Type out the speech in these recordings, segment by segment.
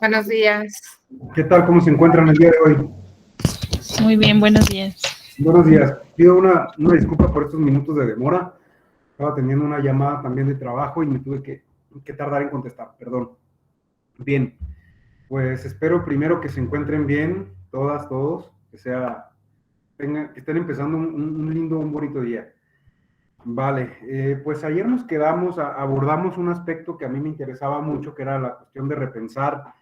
Buenos días. ¿Qué tal? ¿Cómo se encuentran el día de hoy? Muy bien, buenos días. Buenos días. Pido una disculpa por estos minutos de demora. Estaba teniendo una llamada también de trabajo y me tuve que tardar en contestar, perdón. Bien, pues espero primero que se encuentren bien, todas, todos, que estén empezando un bonito día. Vale, pues ayer nos abordamos un aspecto que a mí me interesaba mucho, que era la cuestión de repensar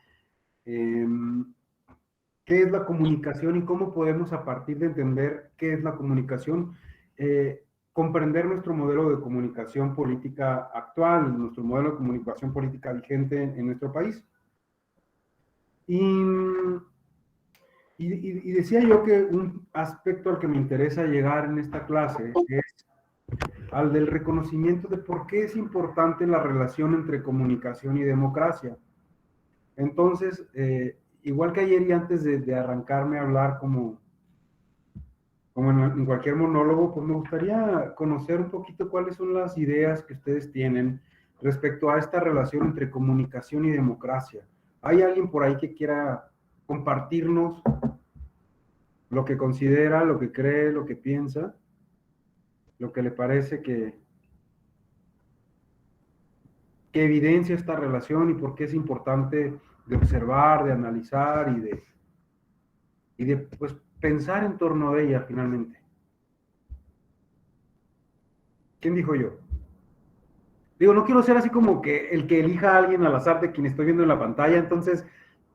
qué es la comunicación y cómo podemos, a partir de entender qué es la comunicación, comprender nuestro modelo de comunicación política actual, nuestro modelo de comunicación política vigente en nuestro país. Y decía yo que un aspecto al que me interesa llegar en esta clase es al del reconocimiento de por qué es importante la relación entre comunicación y democracia. Entonces, igual que ayer y antes de arrancarme a hablar como en cualquier monólogo, pues me gustaría conocer un poquito cuáles son las ideas que ustedes tienen respecto a esta relación entre comunicación y democracia. ¿Hay alguien por ahí que quiera compartirnos lo que considera, lo que cree, lo que piensa, lo que le parece que evidencia esta relación y por qué es importante de observar, de analizar y de pues, pensar en torno a ella finalmente? ¿Quién dijo yo? Digo, no quiero ser así como que el que elija a alguien al azar de quien estoy viendo en la pantalla, entonces,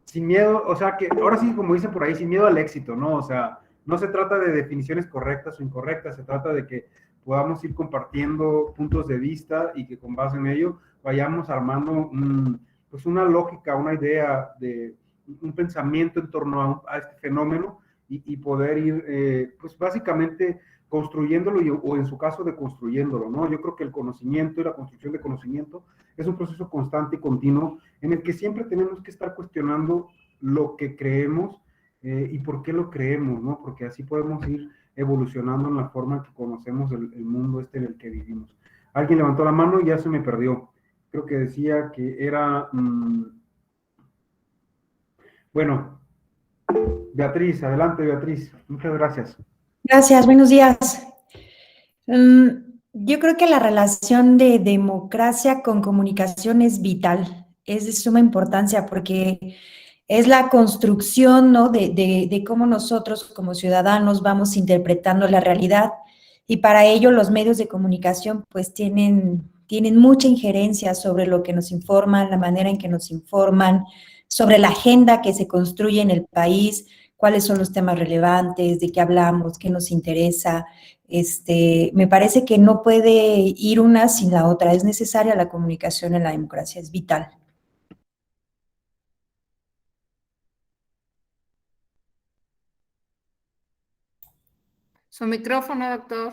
sin miedo, o sea, que ahora sí, como dicen por ahí, sin miedo al éxito, ¿no? O sea, no se trata de definiciones correctas o incorrectas, se trata de que podamos ir compartiendo puntos de vista y que con base en ello vayamos armando pues una lógica, una idea, de un pensamiento en torno a este fenómeno y poder ir, pues básicamente construyéndolo o en su caso deconstruyéndolo, ¿no? Yo creo que el conocimiento y la construcción de conocimiento es un proceso constante y continuo en el que siempre tenemos que estar cuestionando lo que creemos y por qué lo creemos, ¿no? Porque así podemos ir evolucionando en la forma en que conocemos el mundo en el que vivimos. Alguien levantó la mano y ya se me perdió. Creo que decía que era... Bueno, Beatriz, adelante Beatriz. Muchas gracias. Gracias, buenos días. Yo creo que la relación de democracia con comunicación es vital, es de suma importancia porque es la construcción, ¿no? de cómo nosotros como ciudadanos vamos interpretando la realidad y para ello los medios de comunicación pues tienen mucha injerencia sobre lo que nos informan, la manera en que nos informan, sobre la agenda que se construye en el país, cuáles son los temas relevantes, de qué hablamos, qué nos interesa. Me parece que no puede ir una sin la otra. Es necesaria la comunicación en la democracia, es vital. Su micrófono, doctor.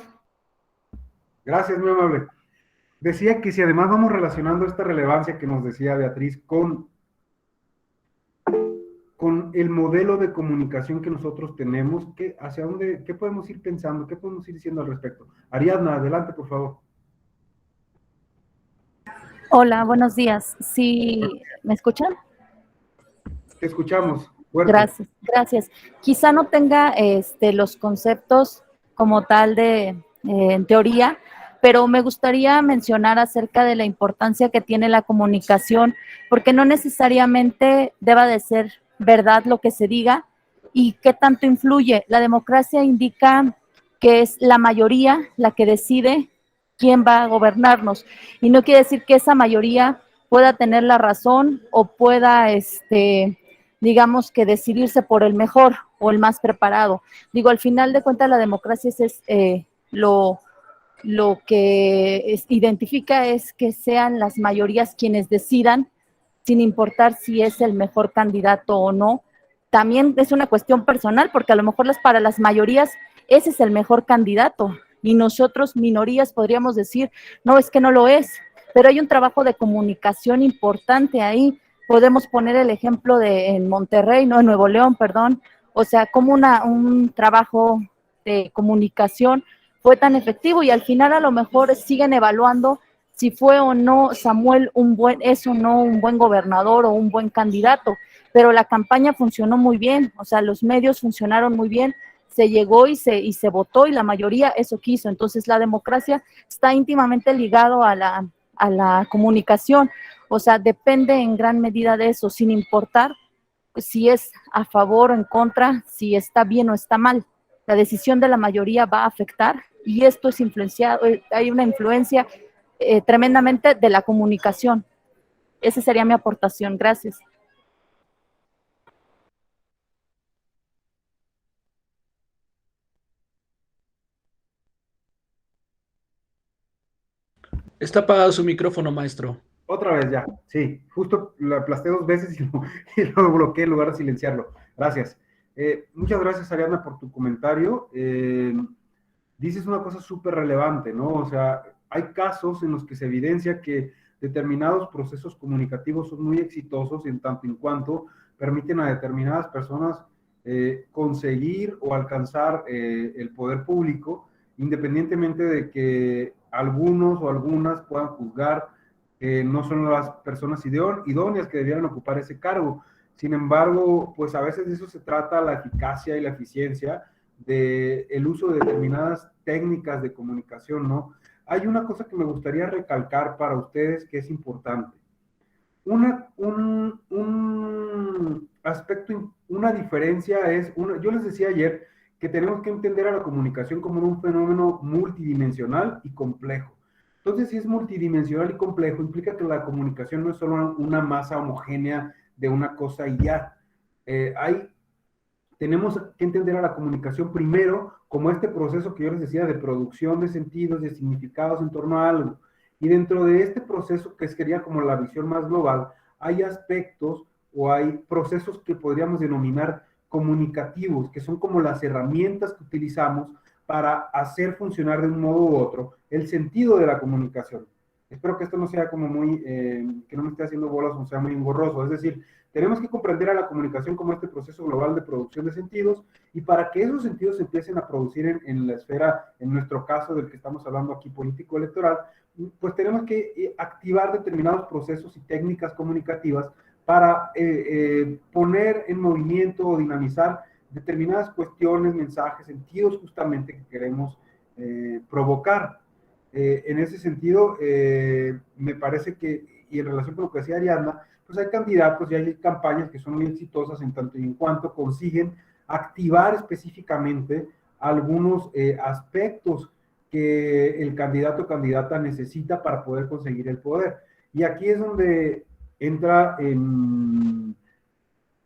Gracias, muy amable. Decía que si además vamos relacionando esta relevancia que nos decía Beatriz con el modelo de comunicación que nosotros tenemos, hacia dónde, qué podemos ir pensando, qué podemos ir diciendo al respecto. Ariadna, adelante, por favor. Hola, buenos días. ¿Sí me escuchan? Te escuchamos. Fuerte. Gracias, gracias. Quizá no tenga los conceptos como tal en teoría, pero me gustaría mencionar acerca de la importancia que tiene la comunicación, porque no necesariamente deba de ser verdad lo que se diga y qué tanto influye. La democracia indica que es la mayoría la que decide quién va a gobernarnos y no quiere decir que esa mayoría pueda tener la razón o pueda digamos que decidirse por el mejor o el más preparado. Digo, al final de cuentas la democracia es lo que identifica es que sean las mayorías quienes decidan, sin importar si es el mejor candidato o no. También es una cuestión personal, porque a lo mejor para las mayorías ese es el mejor candidato y nosotros, minorías, podríamos decir, no, es que no lo es, pero hay un trabajo de comunicación importante ahí. Podemos poner el ejemplo en Monterrey, no, en Nuevo León, perdón, o sea, como un trabajo de comunicación fue tan efectivo y al final a lo mejor siguen evaluando si fue o no Samuel es o no un buen gobernador o un buen candidato. pero la campaña funcionó muy bien, o sea, los medios funcionaron muy bien, se llegó y se votó y la mayoría eso quiso. Entonces la democracia está íntimamente ligado a la comunicación, o sea, depende en gran medida de eso, sin importar si es a favor o en contra, si está bien o está mal. La decisión de la mayoría va a afectar y esto es influenciado, hay una influencia tremendamente de la comunicación. Esa sería mi aportación. Gracias. Está apagado su micrófono, maestro. Otra vez ya, sí, justo lo aplasté 2 veces y lo bloqueé en lugar de silenciarlo. Gracias. Muchas gracias, Ariadna, por tu comentario. Dices una cosa súper relevante, ¿no? O sea, hay casos en los que se evidencia que determinados procesos comunicativos son muy exitosos en tanto en cuanto permiten a determinadas personas conseguir o alcanzar el poder público, independientemente de que algunos o algunas puedan juzgar que no son las personas idóneas que debieran ocupar ese cargo. Sin embargo, pues a veces de eso se trata la eficacia y la eficiencia del uso de determinadas técnicas de comunicación, ¿no? Hay una cosa que me gustaría recalcar para ustedes que es importante. Un aspecto, una diferencia es, yo les decía ayer que tenemos que entender a la comunicación como un fenómeno multidimensional y complejo. Entonces, si es multidimensional y complejo, implica que la comunicación no es solo una masa homogénea de una cosa y ya. Tenemos que entender a la comunicación primero como este proceso que yo les decía de producción de sentidos, de significados en torno a algo. Y dentro de este proceso, que sería como la visión más global, hay aspectos o hay procesos que podríamos denominar comunicativos, que son como las herramientas que utilizamos para hacer funcionar de un modo u otro el sentido de la comunicación. Espero que esto no sea como muy, que no me esté haciendo bolas o sea muy engorroso. Es decir, tenemos que comprender a la comunicación como este proceso global de producción de sentidos, y para que esos sentidos se empiecen a producir en la esfera, en nuestro caso del que estamos hablando aquí, político-electoral, pues tenemos que activar determinados procesos y técnicas comunicativas para poner en movimiento o dinamizar determinadas cuestiones, mensajes, sentidos justamente que queremos provocar. En ese sentido, me parece que, y en relación con lo que decía Ariadna, pues hay candidatos y hay campañas que son muy exitosas en tanto y en cuanto consiguen activar específicamente algunos aspectos que el candidato o candidata necesita para poder conseguir el poder. Y aquí es donde entra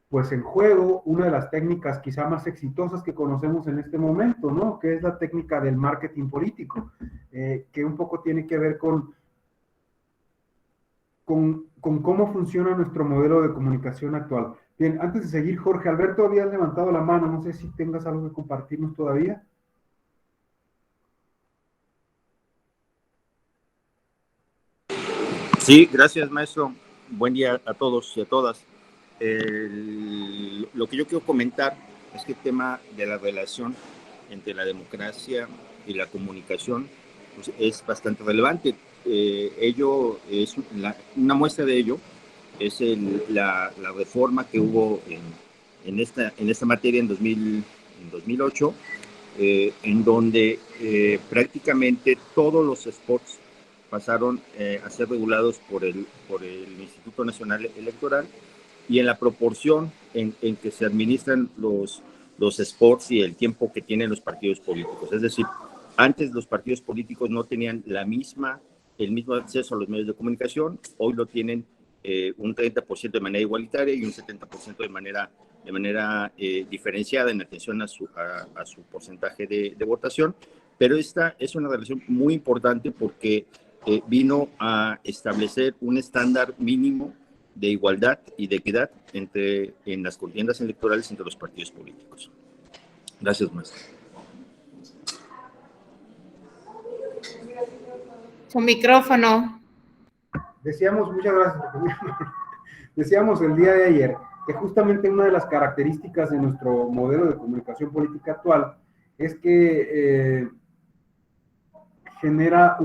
pues en juego una de las técnicas quizá más exitosas que conocemos en este momento, ¿no? Que es la técnica del marketing político, que un poco tiene que ver con cómo funciona nuestro modelo de comunicación actual. Bien, antes de seguir, Jorge Alberto, habías levantado la mano, no sé si tengas algo que compartirnos todavía. Sí, gracias, maestro. Buen día a todos y a todas. Lo que yo quiero comentar es que el tema de la relación entre la democracia y la comunicación pues, es bastante relevante. Una muestra de ello es la reforma que hubo en esta materia en 2008, en donde prácticamente todos los sports pasaron a ser regulados por el Instituto Nacional Electoral, y en la proporción en que se administran los sports y el tiempo que tienen los partidos políticos. Es decir, antes los partidos políticos no tenían el mismo acceso a los medios de comunicación, hoy lo tienen un 30% de manera igualitaria y un 70% de manera diferenciada en atención a su porcentaje de votación, pero esta es una relación muy importante porque vino a establecer un estándar mínimo de igualdad y de equidad en las contiendas electorales entre los partidos políticos. Gracias, maestro. Su micrófono. Decíamos, muchas gracias. Decíamos el día de ayer que justamente una de las características de nuestro modelo de comunicación política actual es que genera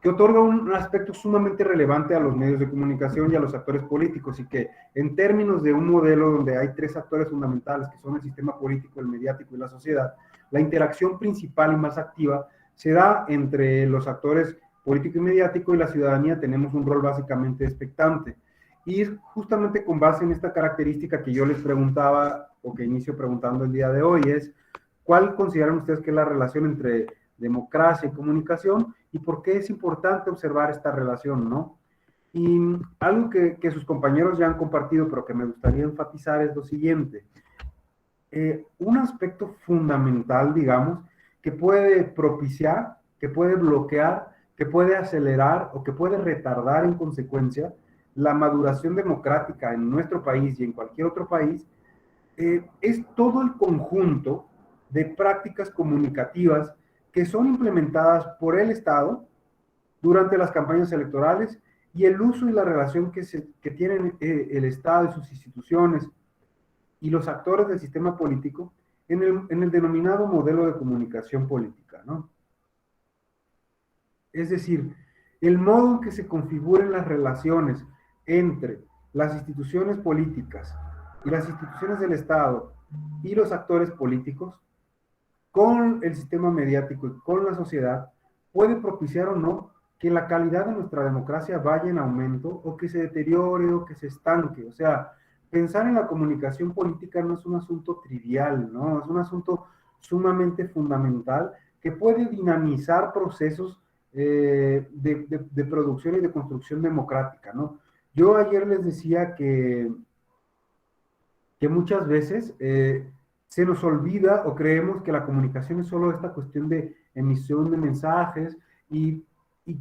que otorga un aspecto sumamente relevante a los medios de comunicación y a los actores políticos, y que en términos de un modelo donde hay tres actores fundamentales, que son el sistema político, el mediático y la sociedad, la interacción principal y más activa se da entre los actores político y mediático, y la ciudadanía tenemos un rol básicamente expectante. Y es justamente con base en esta característica que yo les preguntaba, o que inicio preguntando el día de hoy, es ¿cuál consideran ustedes que es la relación entre democracia y comunicación, y por qué es importante observar esta relación, ¿no? Y algo que sus compañeros ya han compartido, pero que me gustaría enfatizar, es lo siguiente. Un aspecto fundamental, digamos, que puede propiciar, que puede bloquear, que puede acelerar o que puede retardar en consecuencia la maduración democrática en nuestro país y en cualquier otro país, es todo el conjunto de prácticas comunicativas que son implementadas por el Estado durante las campañas electorales, y el uso y la relación que tienen el Estado y sus instituciones y los actores del sistema político en el denominado modelo de comunicación política, ¿no? Es decir, el modo en que se configuren las relaciones entre las instituciones políticas y las instituciones del Estado y los actores políticos con el sistema mediático y con la sociedad puede propiciar o no que la calidad de nuestra democracia vaya en aumento, o que se deteriore, o que se estanque. O sea, pensar en la comunicación política no es un asunto trivial, ¿no? Es un asunto sumamente fundamental que puede dinamizar procesos de producción y de construcción democrática, ¿no? Yo ayer les decía que muchas veces se nos olvida o creemos que la comunicación es solo esta cuestión de emisión de mensajes, y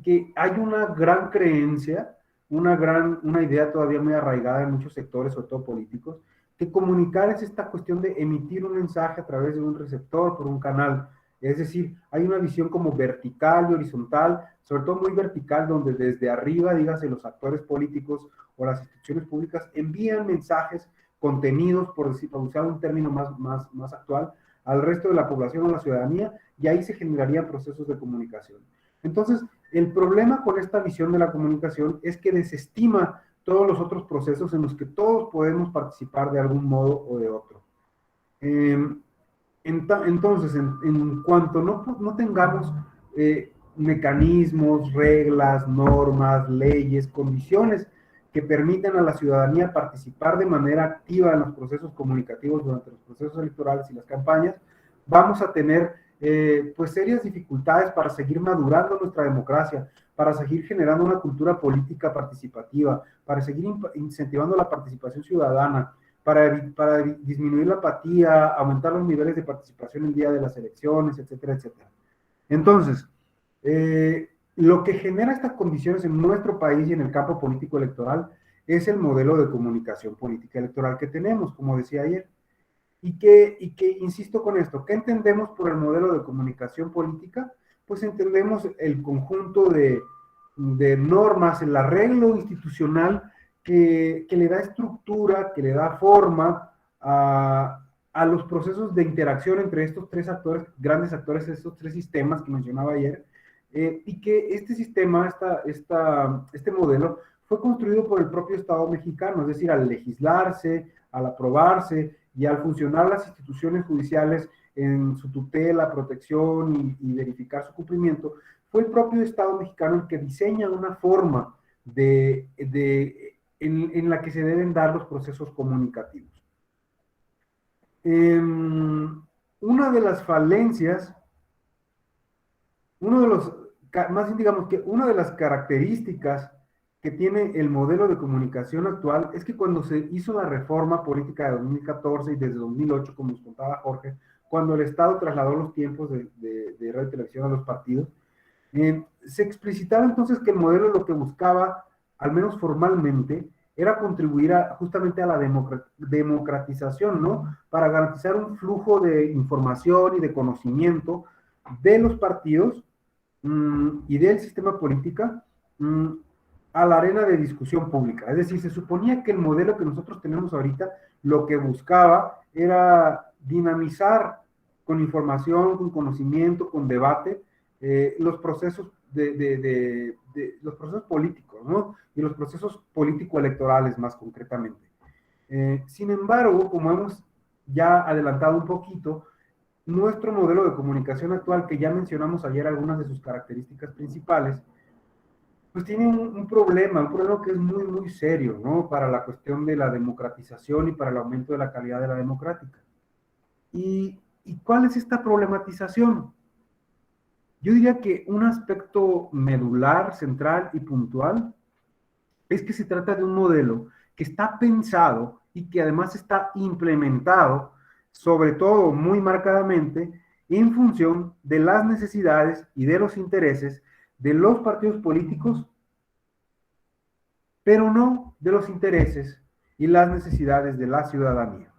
que hay una gran creencia, una idea todavía muy arraigada en muchos sectores, sobre todo políticos, que comunicar es esta cuestión de emitir un mensaje a través de un receptor, por un canal. Es decir, hay una visión como vertical y horizontal, sobre todo muy vertical, donde desde arriba, dígase, los actores políticos o las instituciones públicas envían mensajes, contenidos, por usar un término más actual, al resto de la población o la ciudadanía, y ahí se generarían procesos de comunicación. Entonces, el problema con esta visión de la comunicación es que desestima todos los otros procesos en los que todos podemos participar de algún modo o de otro. Entonces, en cuanto no tengamos mecanismos, reglas, normas, leyes, condiciones que permitan a la ciudadanía participar de manera activa en los procesos comunicativos durante los procesos electorales y las campañas, vamos a tener pues serias dificultades para seguir madurando nuestra democracia, para seguir generando una cultura política participativa, para seguir incentivando la participación ciudadana, para disminuir la apatía, aumentar los niveles de participación el día de las elecciones, etcétera, etcétera. Entonces, lo que genera estas condiciones en nuestro país y en el campo político electoral es el modelo de comunicación política electoral que tenemos, como decía ayer. Y que insisto con esto, ¿qué entendemos por el modelo de comunicación política? Pues entendemos el conjunto de normas, el arreglo institucional que le da estructura, que le da forma a los procesos de interacción entre estos tres actores, grandes actores, estos tres sistemas que mencionaba ayer, y que este sistema, este modelo, fue construido por el propio Estado mexicano, es decir, al legislarse, al aprobarse y al funcionar las instituciones judiciales en su tutela, protección y verificar su cumplimiento, fue el propio Estado mexicano el que diseña una forma en la que se deben dar los procesos comunicativos. Una de las falencias, una de las características que tiene el modelo de comunicación actual es que cuando se hizo la reforma política de 2014 y desde 2008, como nos contaba Jorge, cuando el Estado trasladó los tiempos de radio y televisión a los partidos, se explicitaba entonces que el modelo lo que buscaba, al menos formalmente, era contribuir justamente a la democratización, ¿no? Para garantizar un flujo de información y de conocimiento de los partidos y del sistema político a la arena de discusión pública. Es decir, se suponía que el modelo que nosotros tenemos ahorita lo que buscaba era dinamizar con información, con conocimiento, con debate, los procesos de los procesos políticos, ¿no? Y los procesos político-electorales más concretamente. Sin embargo, como hemos ya adelantado un poquito, nuestro modelo de comunicación actual, que ya mencionamos ayer algunas de sus características principales, pues tiene un problema que es muy, muy serio, ¿no? Para la cuestión de la democratización y para el aumento de la calidad de la democrática. ¿Y cuál es esta problematización? Yo diría que un aspecto medular, central y puntual es que se trata de un modelo que está pensado y que además está implementado, sobre todo muy marcadamente, en función de las necesidades y de los intereses de los partidos políticos, pero no de los intereses y las necesidades de la ciudadanía.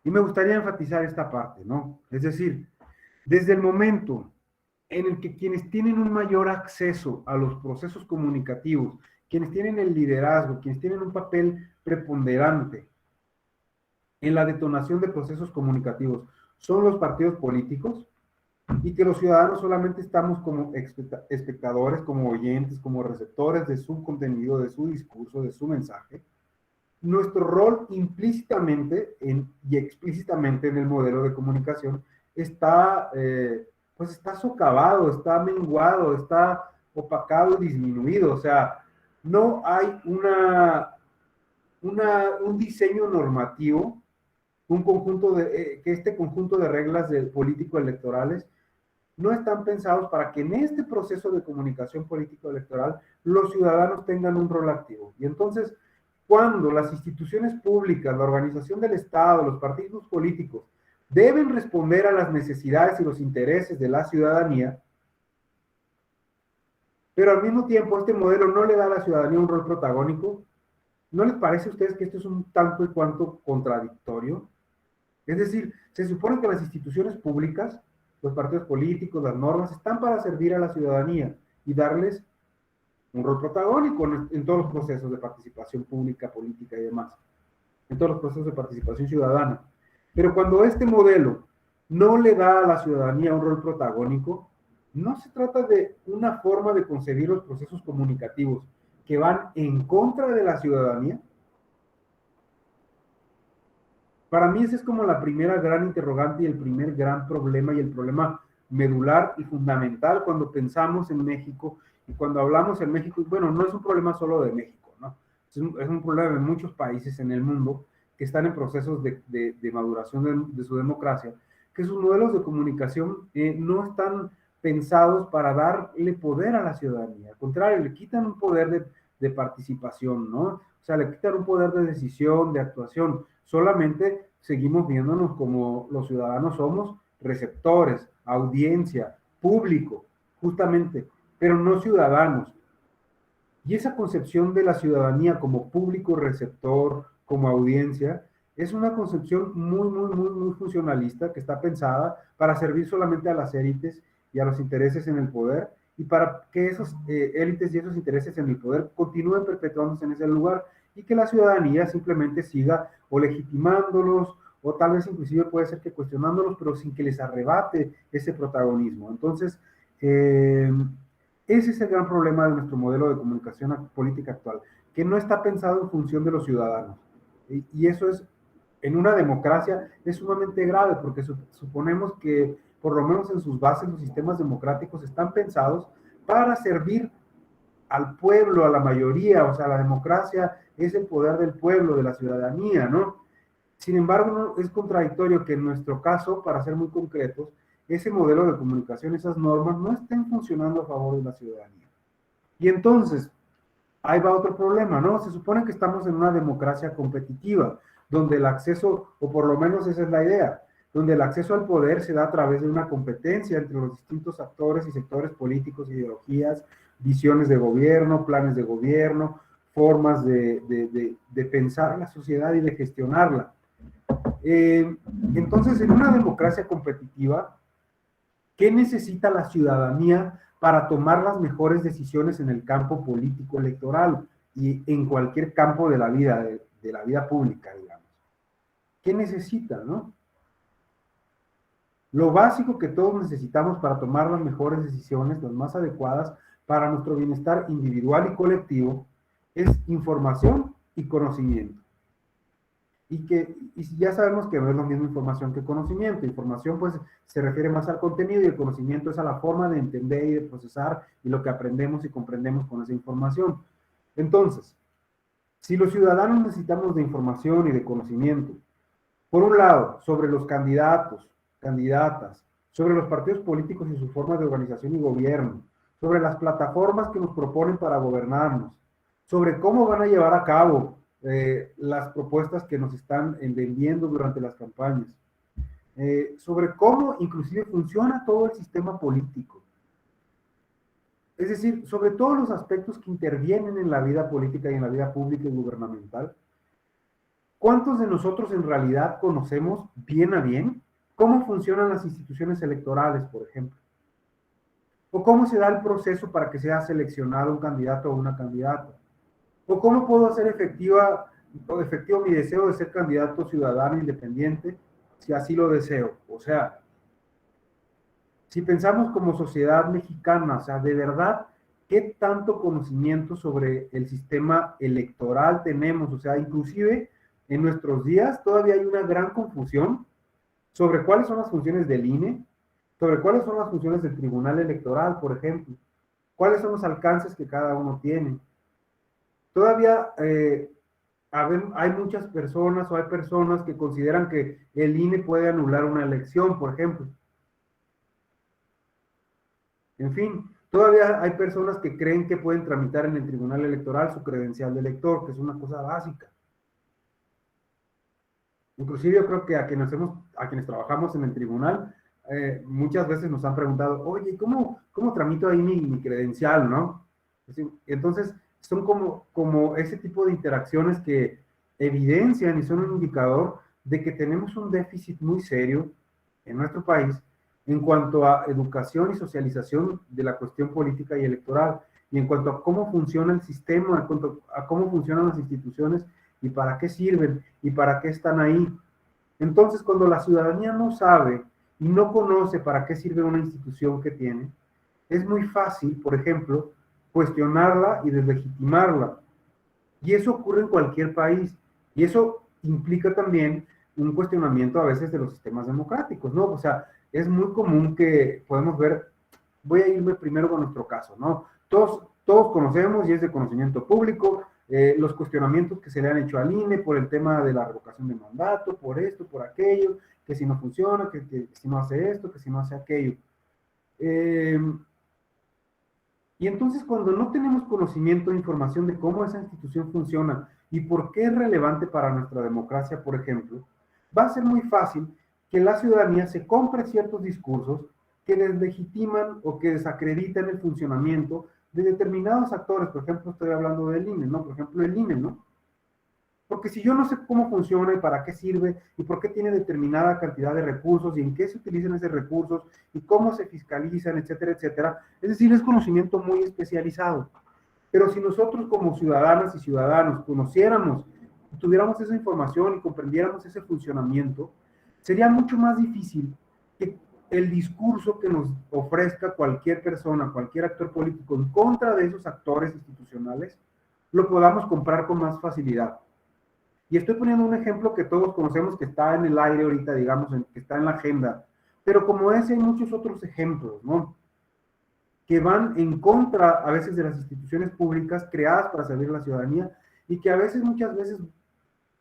Y me gustaría enfatizar esta parte, ¿no? Es decir, desde el momento en el que quienes tienen un mayor acceso a los procesos comunicativos, quienes tienen el liderazgo, quienes tienen un papel preponderante en la detonación de procesos comunicativos, son los partidos políticos, y que los ciudadanos solamente estamos como espectadores, como oyentes, como receptores de su contenido, de su discurso, de su mensaje, nuestro rol implícitamente y explícitamente en el modelo de comunicación está, pues está socavado, está menguado, está opacado y disminuido. O sea, no hay un diseño normativo, un conjunto que este conjunto de reglas político-electorales no están pensados para que en este proceso de comunicación político-electoral los ciudadanos tengan un rol activo. Y entonces, cuando las instituciones públicas, la organización del Estado, los partidos políticos, deben responder a las necesidades y los intereses de la ciudadanía, pero al mismo tiempo este modelo no le da a la ciudadanía un rol protagónico, ¿no les parece a ustedes que esto es un tanto y cuanto contradictorio? Es decir, se supone que las instituciones públicas, los partidos políticos, las normas, están para servir a la ciudadanía y darles un rol protagónico en todos los procesos de participación pública, política y demás, en todos los procesos de participación ciudadana. Pero cuando este modelo no le da a la ciudadanía un rol protagónico, no se trata de una forma de concebir los procesos comunicativos que van en contra de la ciudadanía. Para mí esa es como la primera gran interrogante y el primer gran problema y el problema medular y fundamental cuando pensamos en México y cuando hablamos en México. Bueno, no es un problema solo de México, ¿no? Es un problema de muchos países en el mundo que están en procesos de maduración de su democracia, que sus modelos de comunicación no están pensados para darle poder a la ciudadanía. Al contrario, le quitan un poder de participación, ¿no? O sea, le quitan un poder de decisión, de actuación. Solamente seguimos viéndonos como los ciudadanos somos, receptores, audiencia, público, justamente, pero no ciudadanos. Y esa concepción de la ciudadanía como público receptor, como audiencia, es una concepción muy funcionalista que está pensada para servir solamente a las élites y a los intereses en el poder, y para que esos élites y esos intereses en el poder continúen perpetuándose en ese lugar y que la ciudadanía simplemente siga o legitimándolos o tal vez inclusive puede ser que cuestionándolos, pero sin que les arrebate ese protagonismo. Entonces, ese es el gran problema de nuestro modelo de comunicación política actual, que no está pensado en función de los ciudadanos. Y eso es, en una democracia, es sumamente grave, porque suponemos que, por lo menos en sus bases, los sistemas democráticos están pensados para servir al pueblo, a la mayoría. O sea, la democracia es el poder del pueblo, de la ciudadanía, ¿no? Sin embargo, es contradictorio que en nuestro caso, para ser muy concretos, ese modelo de comunicación, esas normas, no estén funcionando a favor de la ciudadanía. Y entonces, ahí va otro problema, ¿no? Se supone que estamos en una democracia competitiva, donde el acceso, o por lo menos esa es la idea, donde el acceso al poder se da a través de una competencia entre los distintos actores y sectores políticos, ideologías, visiones de gobierno, planes de gobierno, formas de pensar la sociedad y de gestionarla. Entonces, en una democracia competitiva, ¿qué necesita la ciudadanía para tomar las mejores decisiones en el campo político electoral y en cualquier campo de la vida pública, digamos? ¿Qué necesita, no? Lo básico que todos necesitamos para tomar las mejores decisiones, las más adecuadas para nuestro bienestar individual y colectivo, es información y conocimiento. Y ya sabemos que no es lo mismo información que conocimiento. Información pues se refiere más al contenido y el conocimiento es a la forma de entender y de procesar y lo que aprendemos y comprendemos con esa información. Entonces, si los ciudadanos necesitamos de información y de conocimiento, por un lado, sobre los candidatos, candidatas, sobre los partidos políticos y sus formas de organización y gobierno, sobre las plataformas que nos proponen para gobernarnos, sobre cómo van a llevar a cabo las propuestas que nos están vendiendo durante las campañas, sobre cómo inclusive funciona todo el sistema político. Es decir, sobre todos los aspectos que intervienen en la vida política y en la vida pública y gubernamental. ¿Cuántos de nosotros en realidad conocemos bien a bien cómo funcionan las instituciones electorales, por ejemplo? ¿O cómo se da el proceso para que sea seleccionado un candidato o una candidata? ¿O cómo puedo hacer efectivo mi deseo de ser candidato ciudadano independiente si así lo deseo? O sea, si pensamos como sociedad mexicana, o sea, de verdad, ¿qué tanto conocimiento sobre el sistema electoral tenemos? O sea, inclusive en nuestros días todavía hay una gran confusión sobre cuáles son las funciones del INE, sobre cuáles son las funciones del Tribunal Electoral, por ejemplo, cuáles son los alcances que cada uno tiene. Todavía hay muchas personas o hay personas que consideran que el INE puede anular una elección, por ejemplo. En fin, todavía hay personas que creen que pueden tramitar en el Tribunal Electoral su credencial de elector, que es una cosa básica. Inclusive yo creo que a quienes trabajamos en el tribunal, muchas veces nos han preguntado, oye, ¿cómo tramito ahí mi credencial, no? Entonces, son como ese tipo de interacciones que evidencian y son un indicador de que tenemos un déficit muy serio en nuestro país en cuanto a educación y socialización de la cuestión política y electoral, y en cuanto a cómo funciona el sistema, en cuanto a cómo funcionan las instituciones y para qué sirven y para qué están ahí. Entonces, cuando la ciudadanía no sabe y no conoce para qué sirve una institución que tiene, es muy fácil, por ejemplo, cuestionarla y deslegitimarla. Y eso ocurre en cualquier país. Y eso implica también un cuestionamiento a veces de los sistemas democráticos, ¿no? O sea, es muy común que podemos ver, voy a irme primero con nuestro caso, ¿no? Todos conocemos y es de conocimiento público los cuestionamientos que se le han hecho al INE por el tema de la revocación de mandato, por esto, por aquello, que si no funciona, que si no hace esto, que si no hace aquello. Y entonces cuando no tenemos conocimiento e información de cómo esa institución funciona y por qué es relevante para nuestra democracia, por ejemplo, va a ser muy fácil que la ciudadanía se compre ciertos discursos que deslegitiman o que desacreditan el funcionamiento de determinados actores. Por ejemplo, estoy hablando del INE, ¿no? Por ejemplo, el INE, ¿no? Porque si yo no sé cómo funciona y para qué sirve y por qué tiene determinada cantidad de recursos y en qué se utilizan esos recursos y cómo se fiscalizan, etcétera, etcétera, es decir, es conocimiento muy especializado. Pero si nosotros como ciudadanas y ciudadanos conociéramos, tuviéramos esa información y comprendiéramos ese funcionamiento, sería mucho más difícil que el discurso que nos ofrezca cualquier persona, cualquier actor político en contra de esos actores institucionales, lo podamos comprar con más facilidad. Y estoy poniendo un ejemplo que todos conocemos que está en el aire ahorita, digamos, que está en la agenda. Pero como ese hay muchos otros ejemplos, ¿no? Que van en contra a veces de las instituciones públicas creadas para servir a la ciudadanía y que a veces, muchas veces,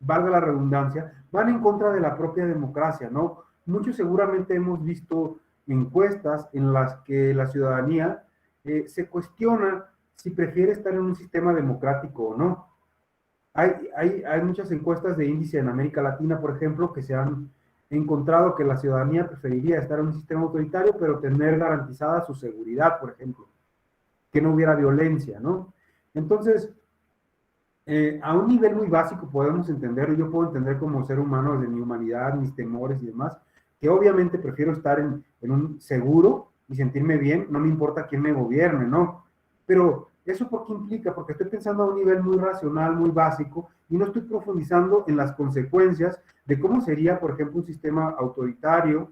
valga la redundancia, van en contra de la propia democracia, ¿no? Muchos seguramente hemos visto encuestas en las que la ciudadanía se cuestiona si prefiere estar en un sistema democrático o no. Hay muchas encuestas de índice en América Latina, por ejemplo, que se han encontrado que la ciudadanía preferiría estar en un sistema autoritario, pero tener garantizada su seguridad, por ejemplo, que no hubiera violencia, ¿no? Entonces, a un nivel muy básico podemos entender, yo puedo entender como ser humano de mi humanidad, mis temores y demás, que obviamente prefiero estar en un seguro y sentirme bien, no me importa quién me gobierne, ¿no? Pero ¿eso por qué implica? Porque estoy pensando a un nivel muy racional, muy básico, y no estoy profundizando en las consecuencias de cómo sería, por ejemplo, un sistema autoritario,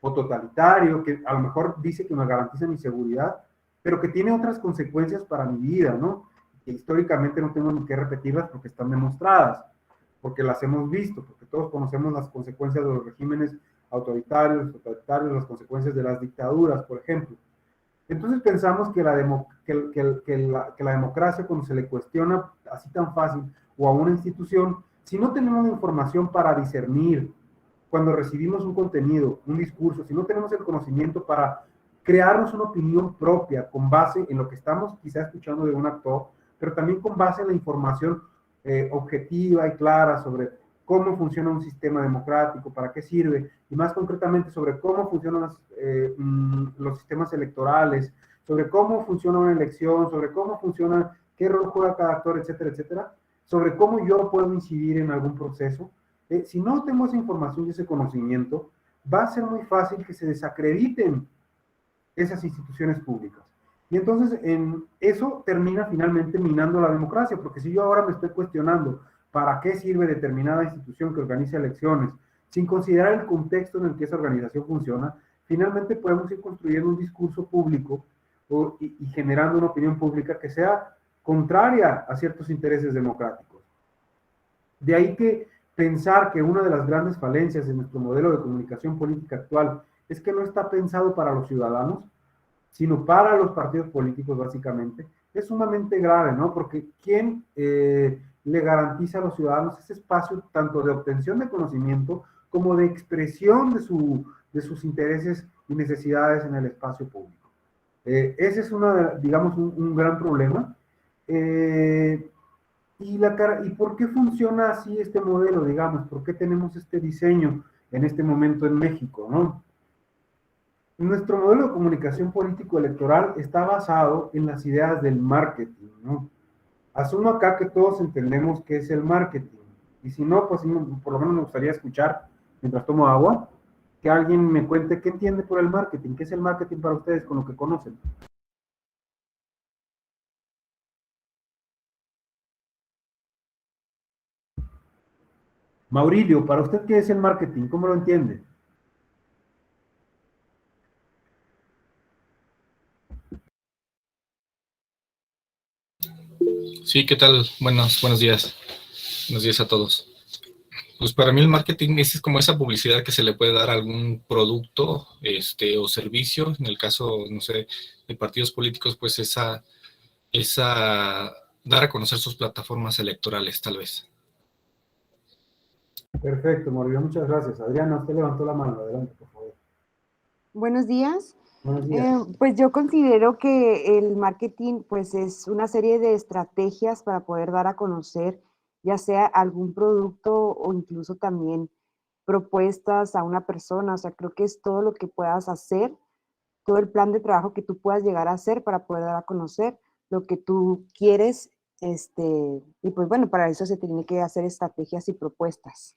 o totalitario, que a lo mejor dice que me garantiza mi seguridad, pero que tiene otras consecuencias para mi vida, ¿no? Que históricamente no tengo ni que repetirlas porque están demostradas, porque las hemos visto, porque todos conocemos las consecuencias de los regímenes autoritarios, totalitarios, las consecuencias de las dictaduras, por ejemplo. Entonces pensamos que la democracia, cuando se le cuestiona así tan fácil, o a una institución, si no tenemos la información para discernir, cuando recibimos un contenido, un discurso, si no tenemos el conocimiento para crearnos una opinión propia con base en lo que estamos quizá escuchando de un actor, pero también con base en la información objetiva y clara sobre cómo funciona un sistema democrático, para qué sirve, y más concretamente sobre cómo funcionan los sistemas electorales, sobre cómo funciona una elección, sobre cómo funciona, qué rol juega cada actor, etcétera, etcétera, sobre cómo yo puedo incidir en algún proceso. Si no tengo esa información y ese conocimiento, va a ser muy fácil que se desacrediten esas instituciones públicas. Y entonces eso termina finalmente minando la democracia, porque si yo ahora me estoy cuestionando para qué sirve determinada institución que organiza elecciones, sin considerar el contexto en el que esa organización funciona, finalmente podemos ir construyendo un discurso público y generando una opinión pública que sea contraria a ciertos intereses democráticos. De ahí que pensar que una de las grandes falencias de nuestro modelo de comunicación política actual es que no está pensado para los ciudadanos, sino para los partidos políticos, básicamente, es sumamente grave, ¿no? Porque ¿quién le garantiza a los ciudadanos ese espacio tanto de obtención de conocimiento como de expresión de sus intereses y necesidades en el espacio público? Ese es digamos, un gran problema. ¿Y por qué funciona así este modelo, digamos? ¿Por qué tenemos este diseño en este momento en México, ¿no? Nuestro modelo de comunicación político-electoral está basado en las ideas del marketing, ¿no? Asumo acá que todos entendemos qué es el marketing. Y si no, pues por lo menos me gustaría escuchar, mientras tomo agua, que alguien me cuente qué entiende por el marketing, qué es el marketing para ustedes con lo que conocen. Maurilio, ¿para usted qué es el marketing? ¿Cómo lo entiende? Sí, ¿qué tal? Buenos días. Buenos días a todos. Pues para mí el marketing es como esa publicidad que se le puede dar a algún producto o servicio. En el caso, no sé, de partidos políticos, pues esa dar a conocer sus plataformas electorales, tal vez. Perfecto, Maurilio, muchas gracias. Adriana, usted levantó la mano. Adelante, por favor. Buenos días. Buenos días. Pues yo considero que el marketing pues es una serie de estrategias para poder dar a conocer ya sea algún producto o incluso también propuestas a una persona. O sea, creo que es todo lo que puedas hacer, todo el plan de trabajo que tú puedas llegar a hacer para poder dar a conocer lo que tú quieres. Y pues bueno, para eso se tiene que hacer estrategias y propuestas.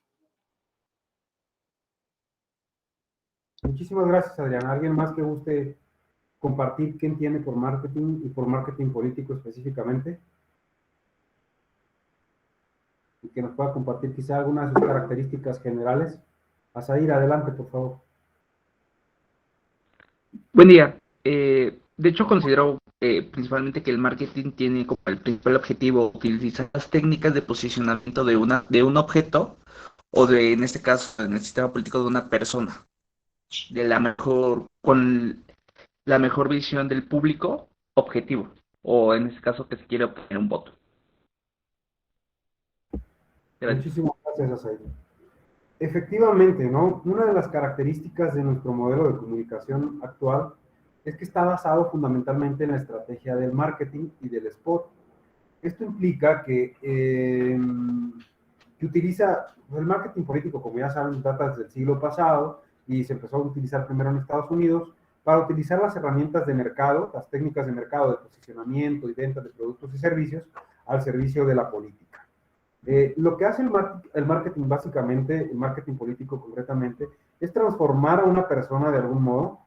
Muchísimas gracias, Adriana. ¿Alguien más que guste compartir qué entiende por marketing y por marketing político específicamente? Y que nos pueda compartir quizá algunas de sus características generales. Azair, adelante, por favor. Buen día. De hecho, considero principalmente que el marketing tiene como el principal objetivo utilizar las técnicas de posicionamiento de un objeto o en este caso, en el sistema político, de una persona, con la mejor visión del público objetivo, o en este caso que se quiere obtener un voto. Gracias. Muchísimas gracias, Azair. Efectivamente, ¿no? Una de las características de nuestro modelo de comunicación actual es que está basado fundamentalmente en la estrategia del marketing y del spot. Esto implica que utiliza el marketing político, como ya saben, data desde el siglo pasado y se empezó a utilizar primero en Estados Unidos para utilizar las herramientas de mercado, las técnicas de mercado de posicionamiento y venta de productos y servicios al servicio de la política. Lo que hace el marketing básicamente, el marketing político concretamente, es transformar a una persona de algún modo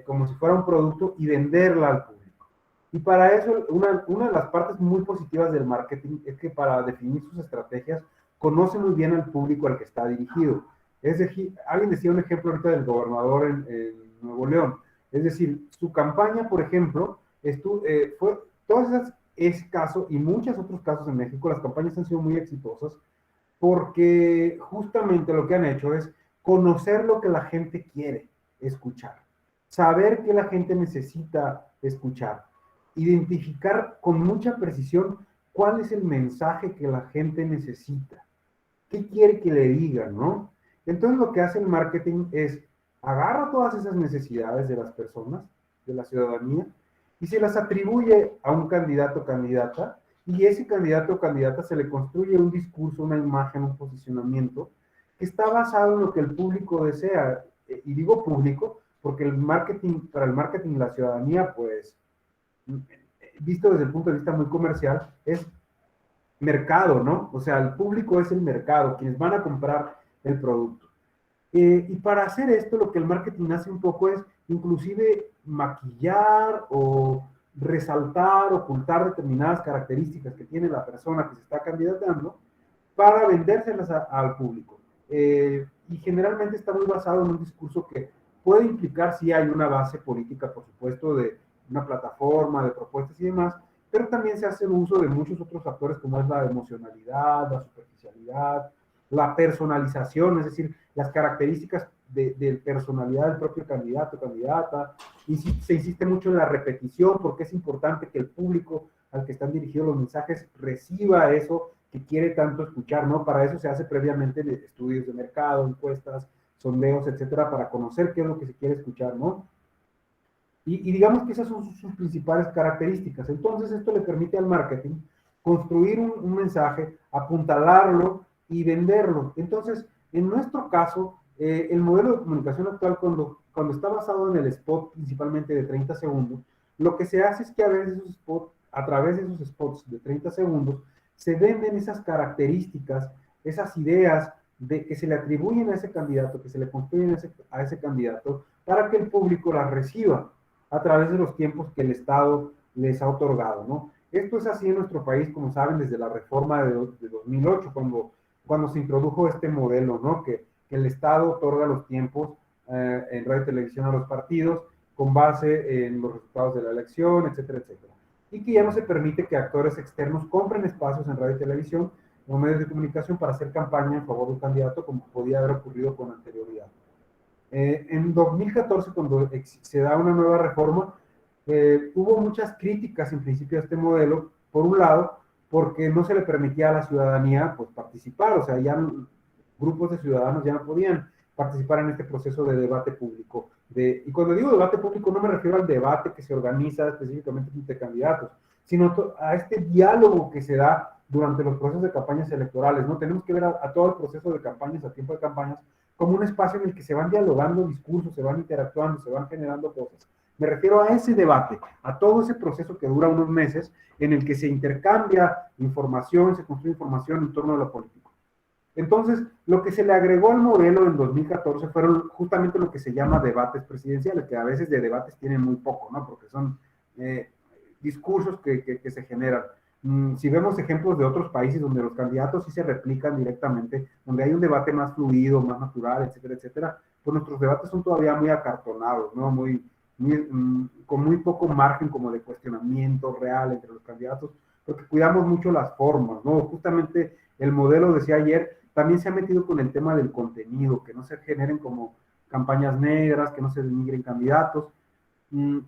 como si fuera un producto y venderla al público. Y para eso, una de las partes muy positivas del marketing es que para definir sus estrategias conoce muy bien al público al que está dirigido. Es decir, alguien decía un ejemplo ahorita del gobernador en Nuevo León. Es decir, su campaña, por ejemplo, fue todas ese caso y muchos otros casos en México, las campañas han sido muy exitosas porque justamente lo que han hecho es conocer lo que la gente quiere escuchar, saber qué la gente necesita escuchar, identificar con mucha precisión cuál es el mensaje que la gente necesita, qué quiere que le digan, ¿no? Entonces lo que hace el marketing es agarra todas esas necesidades de las personas, de la ciudadanía, y se las atribuye a un candidato o candidata, y ese candidato o candidata se le construye un discurso, una imagen, un posicionamiento, que está basado en lo que el público desea. Y digo público, porque para el marketing, la ciudadanía, pues, visto desde el punto de vista muy comercial, es mercado, ¿no? O sea, el público es el mercado, quienes van a comprar el producto. Y para hacer esto, lo que el marketing hace un poco es, inclusive, maquillar o resaltar, ocultar determinadas características que tiene la persona que se está candidatando para vendérselas al público. Y generalmente está muy basado en un discurso que puede implicar si hay una base política, por supuesto, de una plataforma, de propuestas y demás, pero también se hace uso de muchos otros factores como es la emocionalidad, la superficialidad, la personalización, es decir, las características de personalidad del propio candidato o candidata, y se insiste mucho en la repetición porque es importante que el público al que están dirigidos los mensajes reciba eso que quiere tanto escuchar, ¿no? Para eso se hace previamente estudios de mercado, encuestas, sondeos, etcétera, para conocer qué es lo que se quiere escuchar, ¿no? Y digamos que esas son sus principales características. Entonces, esto le permite al marketing construir un mensaje, apuntalarlo y venderlo. Entonces, en nuestro caso, el modelo de comunicación actual, cuando está basado en el spot principalmente de 30 segundos, lo que se hace es que a través de esos spots de 30 segundos, se venden esas características, esas ideas que se le atribuyen a ese candidato, que se le construyen a ese candidato, para que el público las reciba a través de los tiempos que el Estado les ha otorgado, ¿no? Esto es así en nuestro país, como saben, desde la reforma de 2008, cuando se introdujo este modelo, ¿no? Que el Estado otorga los tiempos en radio y televisión a los partidos con base en los resultados de la elección, etcétera, etcétera. Y que ya no se permite que actores externos compren espacios en radio y televisión o medios de comunicación para hacer campaña en favor de un candidato, como podía haber ocurrido con anterioridad. En 2014, cuando se da una nueva reforma, hubo muchas críticas en principio a este modelo, por un lado, porque no se le permitía a la ciudadanía pues, participar, o sea, ya grupos de ciudadanos ya no podían participar en este proceso de debate público. Y cuando digo debate público no me refiero al debate que se organiza específicamente entre candidatos, sino a este diálogo que se da durante los procesos de campañas electorales, ¿no? Tenemos que ver a todo el proceso de campañas, a tiempo de campañas, como un espacio en el que se van dialogando discursos, se van interactuando, se van generando cosas. Me refiero a ese debate, a todo ese proceso que dura unos meses, en el que se intercambia información, se construye información en torno a lo político. Entonces, lo que se le agregó al modelo en 2014 fueron justamente lo que se llama debates presidenciales, que a veces de debates tienen muy poco, ¿no? Porque son discursos que se generan. Si vemos ejemplos de otros países donde los candidatos sí se replican directamente, donde hay un debate más fluido, más natural, etcétera, etcétera, pues nuestros debates son todavía muy acartonados, ¿no? Con muy poco margen como de cuestionamiento real entre los candidatos, porque cuidamos mucho las formas, ¿no? Justamente el modelo, decía ayer, también se ha metido con el tema del contenido, que no se generen como campañas negras, que no se denigren candidatos,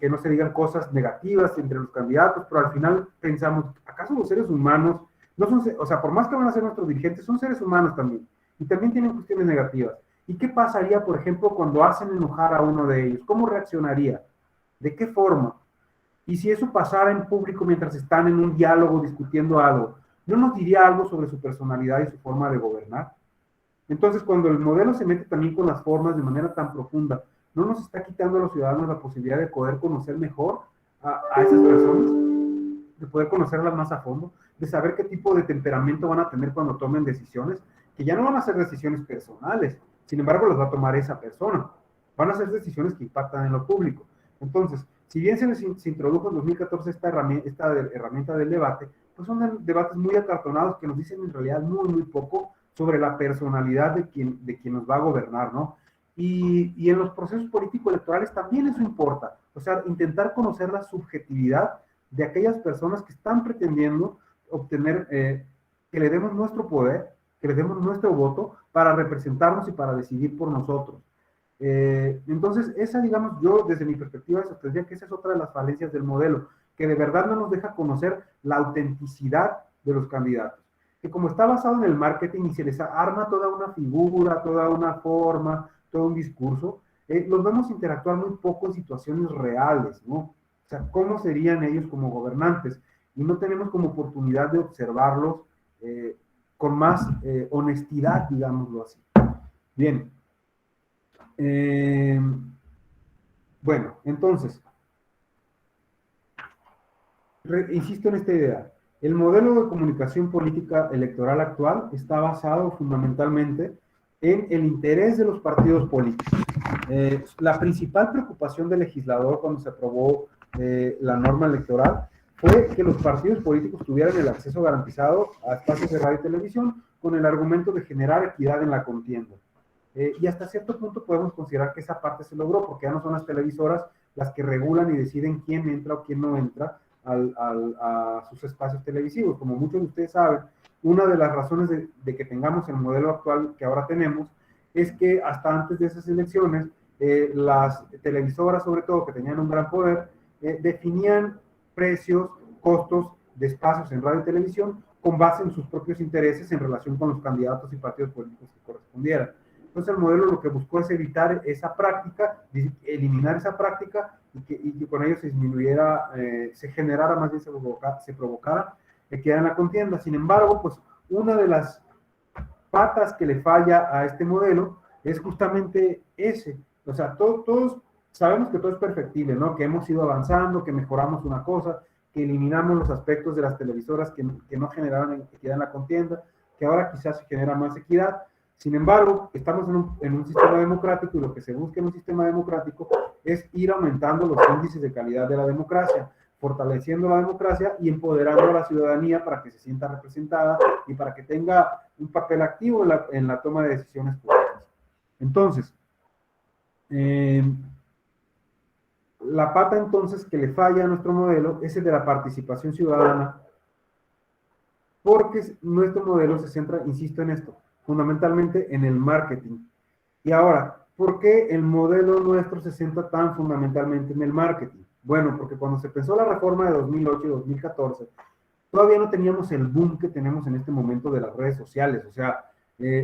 que no se digan cosas negativas entre los candidatos, pero al final pensamos, ¿acaso los seres humanos no son, o sea, por más que van a ser nuestros dirigentes, son seres humanos también, y también tienen cuestiones negativas? ¿Y qué pasaría, por ejemplo, cuando hacen enojar a uno de ellos? ¿Cómo reaccionaría? ¿De qué forma? Y si eso pasara en público mientras están en un diálogo discutiendo algo, ¿no nos diría algo sobre su personalidad y su forma de gobernar? Entonces, cuando el modelo se mete también con las formas de manera tan profunda, ¿no nos está quitando a los ciudadanos la posibilidad de poder conocer mejor a esas personas? De poder conocerlas más a fondo, de saber qué tipo de temperamento van a tener cuando tomen decisiones, que ya no van a ser decisiones personales, sin embargo las va a tomar esa persona. Van a ser decisiones que impactan en lo público. Entonces, si bien se introdujo en 2014 esta herramienta del debate, pues son debates muy acartonados que nos dicen en realidad muy, muy poco sobre la personalidad de quien nos va a gobernar, ¿no? Y en los procesos político-electorales también eso importa. O sea, intentar conocer la subjetividad de aquellas personas que están pretendiendo obtener, que le demos nuestro poder, que le demos nuestro voto para representarnos y para decidir por nosotros. Entonces, esa, digamos, yo desde mi perspectiva sostendría que esa es otra de las falencias del modelo, que de verdad no nos deja conocer la autenticidad de los candidatos. Que como está basado en el marketing y se les arma toda una figura, toda una forma, todo un discurso, los vemos interactuar muy poco en situaciones reales, ¿no? O sea, ¿cómo serían ellos como gobernantes? Y no tenemos como oportunidad de observarlos con más honestidad, digámoslo así. Bien. Bueno, entonces, insisto en esta idea. El modelo de comunicación política electoral actual está basado fundamentalmente en el interés de los partidos políticos. La principal preocupación del legislador cuando se aprobó la norma electoral fue que los partidos políticos tuvieran el acceso garantizado a espacios de radio y televisión con el argumento de generar equidad en la contienda. Y hasta cierto punto podemos considerar que esa parte se logró, porque ya no son las televisoras las que regulan y deciden quién entra o quién no entra a sus espacios televisivos. Como muchos de ustedes saben, una de las razones de que tengamos el modelo actual que ahora tenemos es que hasta antes de esas elecciones, las televisoras, sobre todo, que tenían un gran poder, definían precios, costos de espacios en radio y televisión con base en sus propios intereses en relación con los candidatos y partidos políticos que correspondieran. Entonces el modelo lo que buscó es evitar esa práctica, eliminar esa práctica y que con ello se disminuyera, se generara, más bien se provocara equidad en la contienda. Sin embargo, pues una de las patas que le falla a este modelo es justamente ese. O sea, todos sabemos que todo es perfectible, ¿no? Que hemos ido avanzando, que mejoramos una cosa, que eliminamos los aspectos de las televisoras que no generaron equidad en la contienda, que ahora quizás se genera más equidad. Sin embargo, estamos en un sistema democrático y lo que se busca en un sistema democrático es ir aumentando los índices de calidad de la democracia, fortaleciendo la democracia y empoderando a la ciudadanía para que se sienta representada y para que tenga un papel activo en la toma de decisiones políticas. Entonces, la pata entonces que le falla a nuestro modelo es el de la participación ciudadana, porque nuestro modelo se centra, insisto en esto, fundamentalmente en el marketing. Y ahora, ¿por qué el modelo nuestro se centra tan fundamentalmente en el marketing? Bueno, porque cuando se pensó la reforma de 2008 y 2014, todavía no teníamos el boom que tenemos en este momento de las redes sociales. O sea,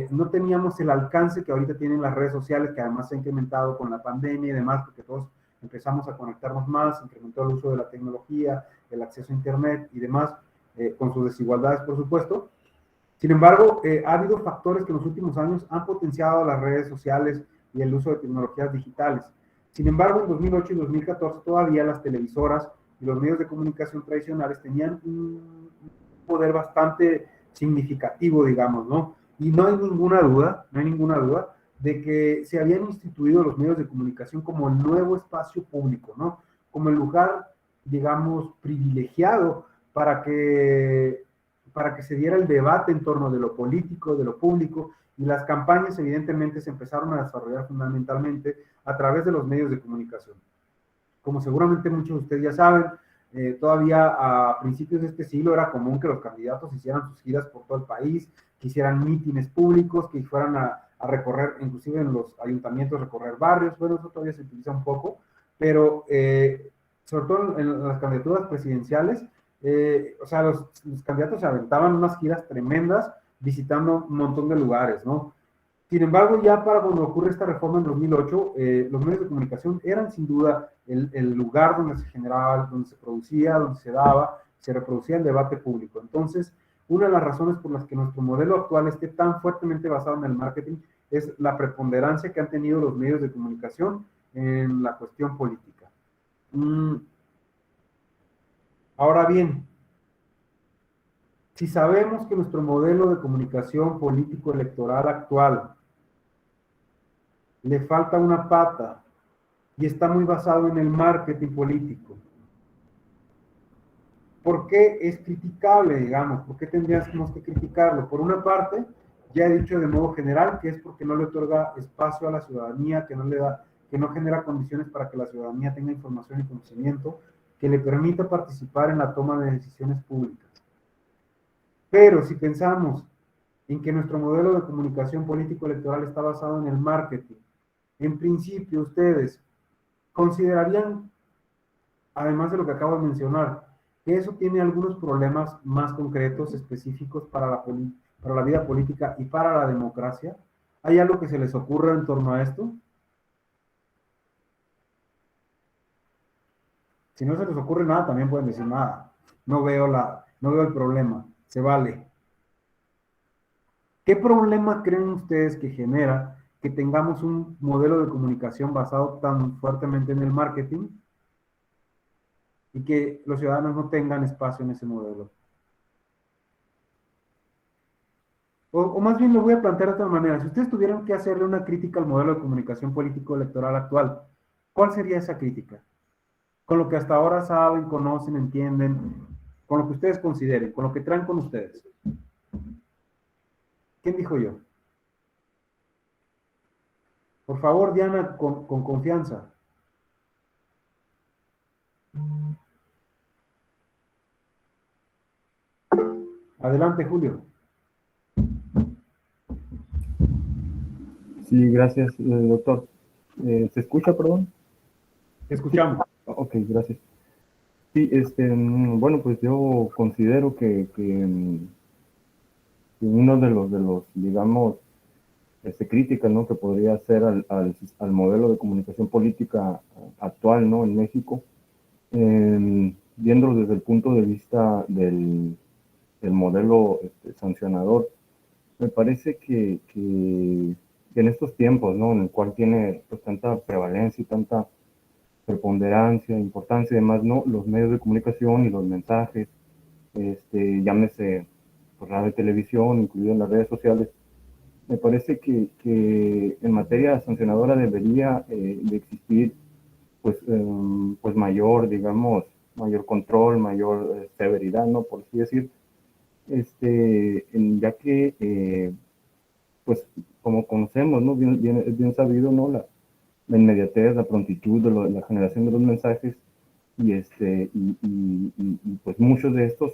no teníamos el alcance que ahorita tienen las redes sociales, que además se ha incrementado con la pandemia y demás, porque todos empezamos a conectarnos más, incrementó el uso de la tecnología, el acceso a internet y demás, con sus desigualdades, por supuesto. Sin embargo, ha habido factores que en los últimos años han potenciado las redes sociales y el uso de tecnologías digitales. Sin embargo, en 2008 y 2014 todavía las televisoras y los medios de comunicación tradicionales tenían un poder bastante significativo, digamos, ¿no? Y no hay ninguna duda de que se habían instituido los medios de comunicación como el nuevo espacio público, ¿no? Como el lugar, digamos, privilegiado para que se diera el debate en torno de lo político, de lo público, y las campañas evidentemente se empezaron a desarrollar fundamentalmente a través de los medios de comunicación. Como seguramente muchos de ustedes ya saben, todavía a principios de este siglo era común que los candidatos hicieran sus giras por todo el país, que hicieran mítines públicos, que fueran a recorrer, inclusive en los ayuntamientos, recorrer barrios. Bueno, eso todavía se utiliza un poco, pero sobre todo en las candidaturas presidenciales, o sea, los candidatos se aventaban unas giras tremendas visitando un montón de lugares, ¿no? Sin embargo, ya para cuando ocurre esta reforma en 2008, los medios de comunicación eran sin duda el lugar donde se generaba, donde se producía, donde se daba, se reproducía el debate público. Entonces, una de las razones por las que nuestro modelo actual esté tan fuertemente basado en el marketing es la preponderancia que han tenido los medios de comunicación en la cuestión política. Ahora bien, si sabemos que nuestro modelo de comunicación político-electoral actual le falta una pata y está muy basado en el marketing político, ¿por qué es criticable, digamos? ¿Por qué tendríamos que criticarlo? Por una parte, Ya he dicho de modo general que es porque no le otorga espacio a la ciudadanía, que no genera condiciones para que la ciudadanía tenga información y conocimiento que le permita participar en la toma de decisiones públicas. Pero si pensamos en que nuestro modelo de comunicación político-electoral está basado en el marketing, en principio ustedes considerarían, además de lo que acabo de mencionar, que eso tiene algunos problemas más concretos, específicos para la vida política y para la democracia. ¿Hay algo que se les ocurra en torno a esto? Si no se les ocurre nada, también pueden decir nada. No veo el problema. Se vale. ¿Qué problema creen ustedes que genera que tengamos un modelo de comunicación basado tan fuertemente en el marketing y que los ciudadanos no tengan espacio en ese modelo? O más bien lo voy a plantear de otra manera. Si ustedes tuvieran que hacerle una crítica al modelo de comunicación político-electoral actual, ¿cuál sería esa crítica? Con lo que hasta ahora saben, conocen, entienden, con lo que ustedes consideren, con lo que traen con ustedes. ¿Quién dijo yo? Por favor, Diana, con confianza. Adelante, Julio. Sí, gracias, doctor. ¿Se escucha, perdón? Te escuchamos. Ok, gracias. Sí, bueno, pues yo considero que uno de los, digamos, críticas, ¿no?, que podría hacer al modelo de comunicación política actual, ¿no?, en México, viéndolo desde el punto de vista del modelo sancionador, me parece que en estos tiempos, ¿no?, en el cual tiene pues tanta prevalencia y tanta preponderancia, importancia y demás, ¿no?, los medios de comunicación y los mensajes, llámese pues, radio y televisión, incluido en las redes sociales, me parece que en materia sancionadora debería de existir pues mayor, digamos, mayor control, mayor severidad, ¿no?, por así decir, ya que pues como conocemos, ¿no?, es bien sabido, ¿no?, la inmediatez, la prontitud de la generación de los mensajes y pues muchos de estos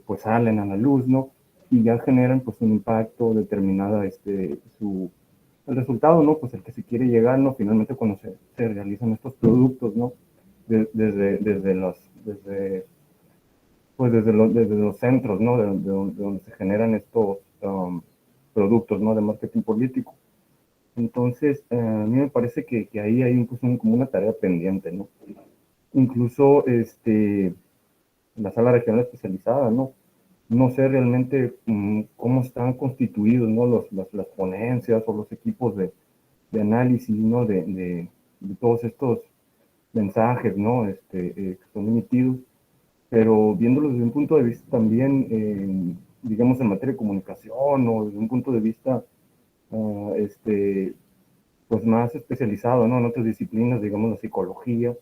pues salen a la luz, ¿no?, y ya generan pues un impacto determinada, el resultado, ¿no?, pues el que se quiere llegar, ¿no?, finalmente cuando se realizan estos productos, ¿no?, desde los centros, ¿no?, de donde se generan estos productos, ¿no?, de marketing político. Entonces, a mí me parece que ahí hay como una tarea pendiente, ¿no? Incluso la sala regional especializada, ¿no? No sé realmente cómo están constituidos, ¿no?, las ponencias o los equipos de análisis, ¿no?, de todos estos mensajes, ¿no?, que son emitidos, pero viéndolos desde un punto de vista también, digamos, en materia de comunicación o desde un punto de vista pues más especializado, ¿no?, en otras disciplinas, digamos la psicología,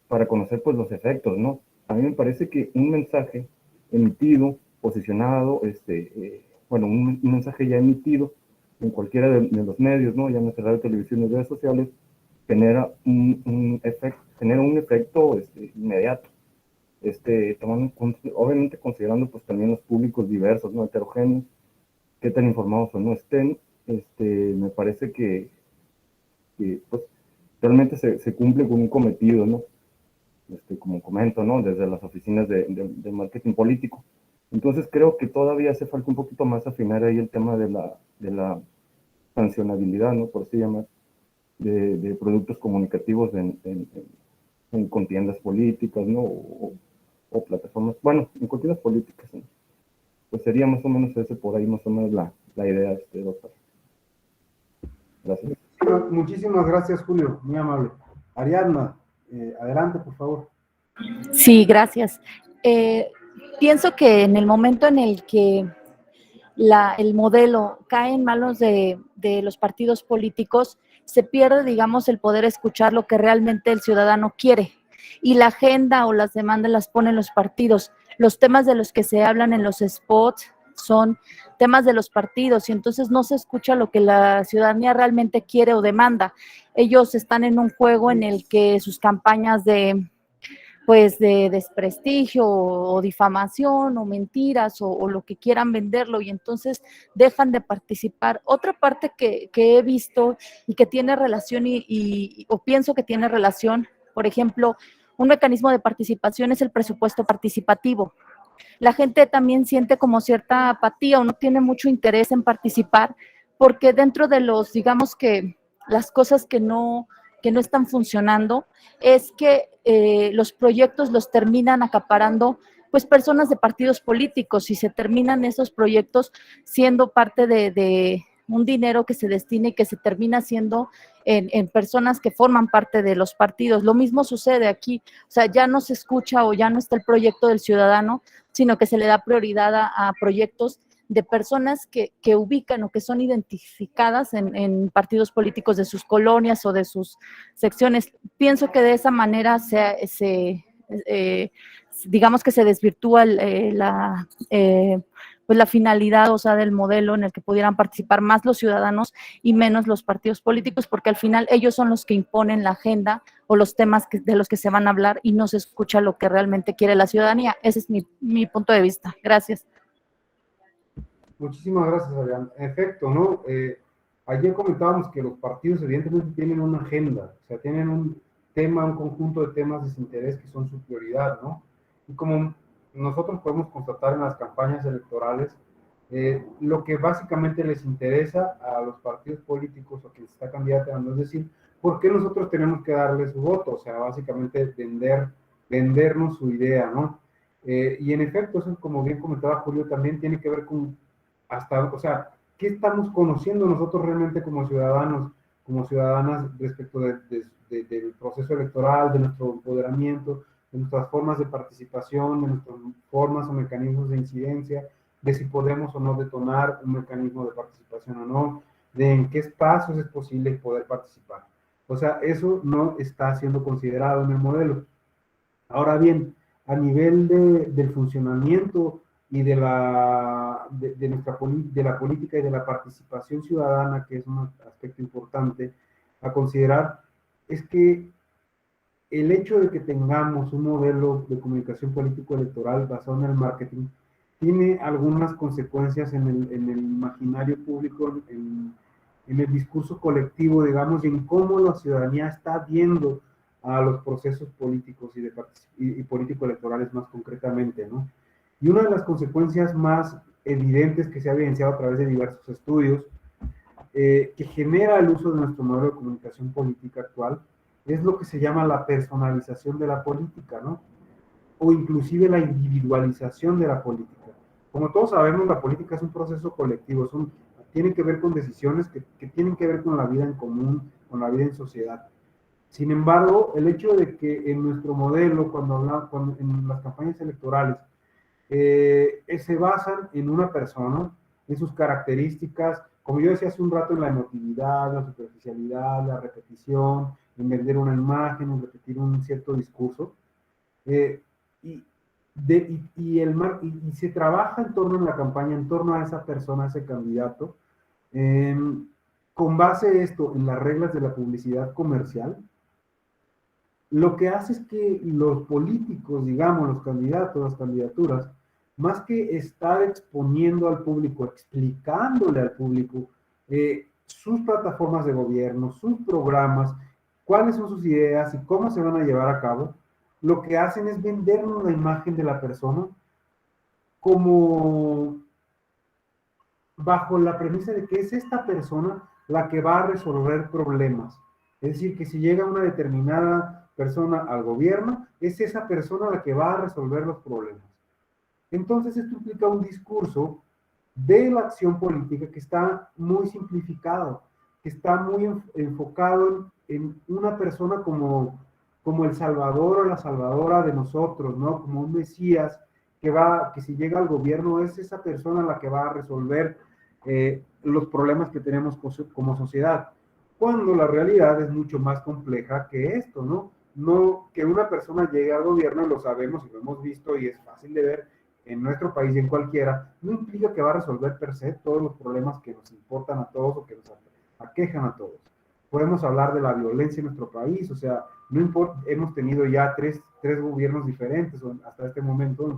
para conocer pues los efectos, ¿no? A mí me parece que un mensaje emitido, posicionado, bueno, un mensaje ya emitido en cualquiera de los medios, ¿no?, ya en radio, televisión y redes sociales, genera un efecto inmediato, obviamente considerando pues también los públicos diversos, ¿no?, heterogéneos, qué tan informados o no estén, me parece que pues, realmente se cumple con un cometido, ¿no? Como comento, ¿no?, desde las oficinas de marketing político. Entonces creo que todavía hace falta un poquito más afinar ahí el tema de la sancionabilidad, ¿no?, por así llamar, de productos comunicativos en contiendas políticas, ¿no?, o plataformas, bueno, en contiendas políticas, ¿no? Pues sería más o menos por ahí más o menos la idea, doctor. Gracias. Muchísimas gracias, Julio, muy amable. Ariadna, adelante, por favor. Sí, gracias. Pienso que en el momento en el que el modelo cae en manos de los partidos políticos, se pierde, digamos, el poder escuchar lo que realmente el ciudadano quiere. Y la agenda o las demandas las ponen los partidos. Los temas de los que se hablan en los spots, son temas de los partidos y entonces no se escucha lo que la ciudadanía realmente quiere o demanda. Ellos están en un juego en el que sus campañas de desprestigio o difamación o mentiras o lo que quieran venderlo y entonces dejan de participar. Otra parte que he visto y que tiene relación o pienso que tiene relación, por ejemplo, un mecanismo de participación es el presupuesto participativo. La gente también siente como cierta apatía o no tiene mucho interés en participar porque dentro de digamos que las cosas que no están funcionando es que los proyectos los terminan acaparando pues personas de partidos políticos y se terminan esos proyectos siendo parte de un dinero que se destina y que se termina haciendo en personas que forman parte de los partidos. Lo mismo sucede aquí, o sea, ya no se escucha o ya no está el proyecto del ciudadano, sino que se le da prioridad a proyectos de personas que ubican o que son identificadas en partidos políticos de sus colonias o de sus secciones. Pienso que de esa manera digamos que se desvirtúa pues la finalidad, o sea, del modelo en el que pudieran participar más los ciudadanos y menos los partidos políticos, porque al final ellos son los que imponen la agenda o los temas de los que se van a hablar y no se escucha lo que realmente quiere la ciudadanía. Ese es mi punto de vista. Gracias. Muchísimas gracias, Adrián. En efecto, ¿no? Ayer comentábamos que los partidos evidentemente tienen una agenda, o sea, tienen un tema, un conjunto de temas de su interés que son su prioridad, ¿no? Y como nosotros podemos constatar en las campañas electorales, lo que básicamente les interesa a los partidos políticos o quien se está candidatando, es decir, ¿por qué nosotros tenemos que darle su voto? O sea, básicamente vendernos su idea, ¿no? Y en efecto, eso, como bien comentaba Julio, también tiene que ver con o sea, ¿qué estamos conociendo nosotros realmente como ciudadanos, como ciudadanas respecto del proceso electoral, de nuestro empoderamiento, de nuestras formas de participación, de nuestras formas o mecanismos de incidencia, de si podemos o no detonar un mecanismo de participación o no, de en qué espacios es posible poder participar? O sea, eso no está siendo considerado en el modelo. Ahora bien, a nivel del funcionamiento y de la política y de la participación ciudadana, que es un aspecto importante a considerar, es que el hecho de que tengamos un modelo de comunicación político-electoral basado en el marketing tiene algunas consecuencias en el imaginario público, en el discurso colectivo, digamos, y en cómo la ciudadanía está viendo a los procesos políticos y político-electorales más concretamente, ¿no? Y una de las consecuencias más evidentes que se ha evidenciado a través de diversos estudios que genera el uso de nuestro modelo de comunicación política actual es lo que se llama la personalización de la política, ¿no? O inclusive la individualización de la política. Como todos sabemos, la política es un proceso colectivo, tiene que ver con decisiones que tienen que ver con la vida en común, con la vida en sociedad. Sin embargo, el hecho de que en nuestro modelo, en las campañas electorales, se basan en una persona, en sus características, como yo decía hace un rato, en la emotividad, la superficialidad, la repetición, en vender una imagen, en repetir un cierto discurso, y se trabaja en torno a la campaña, en torno a esa persona, a ese candidato, con base a esto en las reglas de la publicidad comercial. Lo que hace es que los políticos, digamos, los candidatos, las candidaturas, más que estar exponiendo al público, explicándole al público sus plataformas de gobierno, sus programas, cuáles son sus ideas y cómo se van a llevar a cabo, lo que hacen es vendernos la imagen de la persona como bajo la premisa de que es esta persona la que va a resolver problemas. Es decir, que si llega una determinada persona al gobierno, es esa persona la que va a resolver los problemas. Entonces, esto implica un discurso de la acción política que está muy simplificado, que está muy enfocado en una persona como el salvador o la salvadora de nosotros, ¿no? Como un mesías que si llega al gobierno es esa persona la que va a resolver los problemas que tenemos como sociedad, cuando la realidad es mucho más compleja que esto, ¿no? No que una persona llegue al gobierno, lo sabemos y lo hemos visto y es fácil de ver, en nuestro país y en cualquiera, no implica que va a resolver per se todos los problemas que nos importan a todos o que nos aquejan a todos. Podemos hablar de la violencia en nuestro país, o sea, no importa, hemos tenido ya tres gobiernos diferentes hasta este momento, en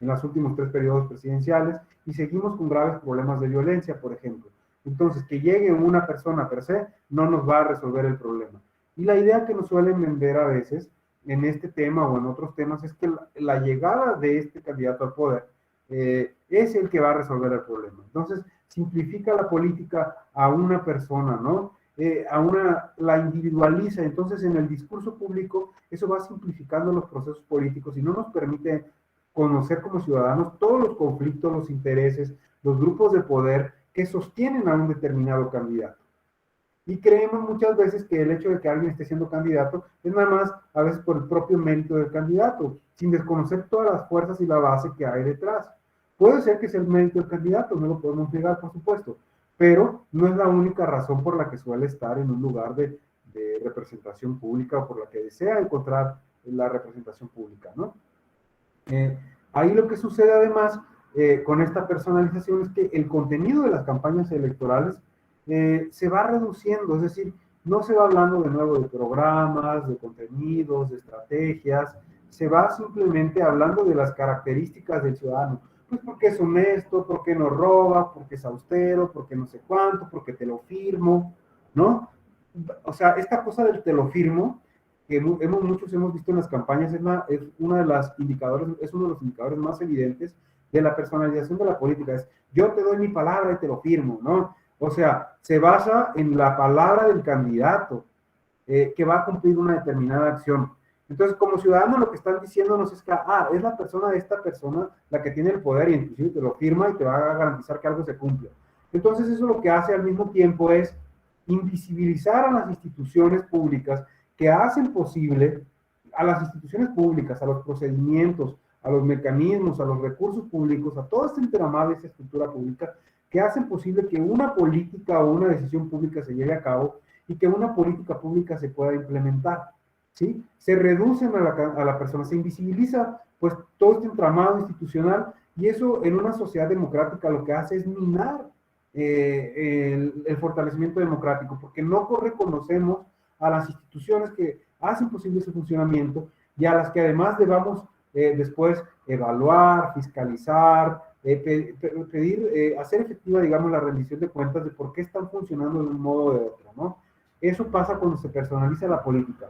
los últimos 3 periodos presidenciales, y seguimos con graves problemas de violencia, por ejemplo. Entonces, que llegue una persona per se no nos va a resolver el problema. Y la idea que nos suelen vender a veces en este tema o en otros temas es que la llegada de este candidato al poder es el que va a resolver el problema. Entonces, simplifica la política a una persona, ¿no? La individualiza. Entonces, en el discurso público, eso va simplificando los procesos políticos y no nos permite conocer como ciudadanos todos los conflictos, los intereses, los grupos de poder que sostienen a un determinado candidato. Y creemos muchas veces que el hecho de que alguien esté siendo candidato es nada más a veces por el propio mérito del candidato, sin desconocer todas las fuerzas y la base que hay detrás. Puede ser que sea el mérito del candidato, no lo podemos negar, por supuesto, pero no es la única razón por la que suele estar en un lugar de representación pública o por la que desea encontrar la representación pública, ¿no? Ahí lo que sucede además con esta personalización es que el contenido de las campañas electorales se va reduciendo, es decir, no se va hablando de nuevo de programas, de contenidos, de estrategias, se va simplemente hablando de las características del ciudadano, pues porque es honesto, porque no roba, porque es austero, porque no sé cuánto, porque te lo firmo, ¿no? O sea, esta cosa del te lo firmo, que muchos hemos visto en las campañas, es uno de los indicadores más evidentes de la personalización de la política, es yo te doy mi palabra y te lo firmo, ¿no? O sea, se basa en la palabra del candidato que va a cumplir una determinada acción. Entonces, como ciudadano, lo que están diciéndonos es que, es la persona de esta persona la que tiene el poder y inclusive te lo firma y te va a garantizar que algo se cumpla. Entonces, eso lo que hace al mismo tiempo es invisibilizar a las instituciones públicas que hacen posible, a las instituciones públicas, a los procedimientos, a los mecanismos, a los recursos públicos, a toda esta entramada de esa estructura pública, que hacen posible que una política o una decisión pública se lleve a cabo y que una política pública se pueda implementar, ¿sí? Se reducen a la persona, se invisibiliza pues todo este entramado institucional y eso en una sociedad democrática lo que hace es minar el fortalecimiento democrático, porque no reconocemos a las instituciones que hacen posible ese funcionamiento y a las que además debamos después evaluar, fiscalizar, pedir, hacer efectiva, digamos, la rendición de cuentas de por qué están funcionando de un modo o de otro, ¿no? Eso pasa cuando se personaliza la política.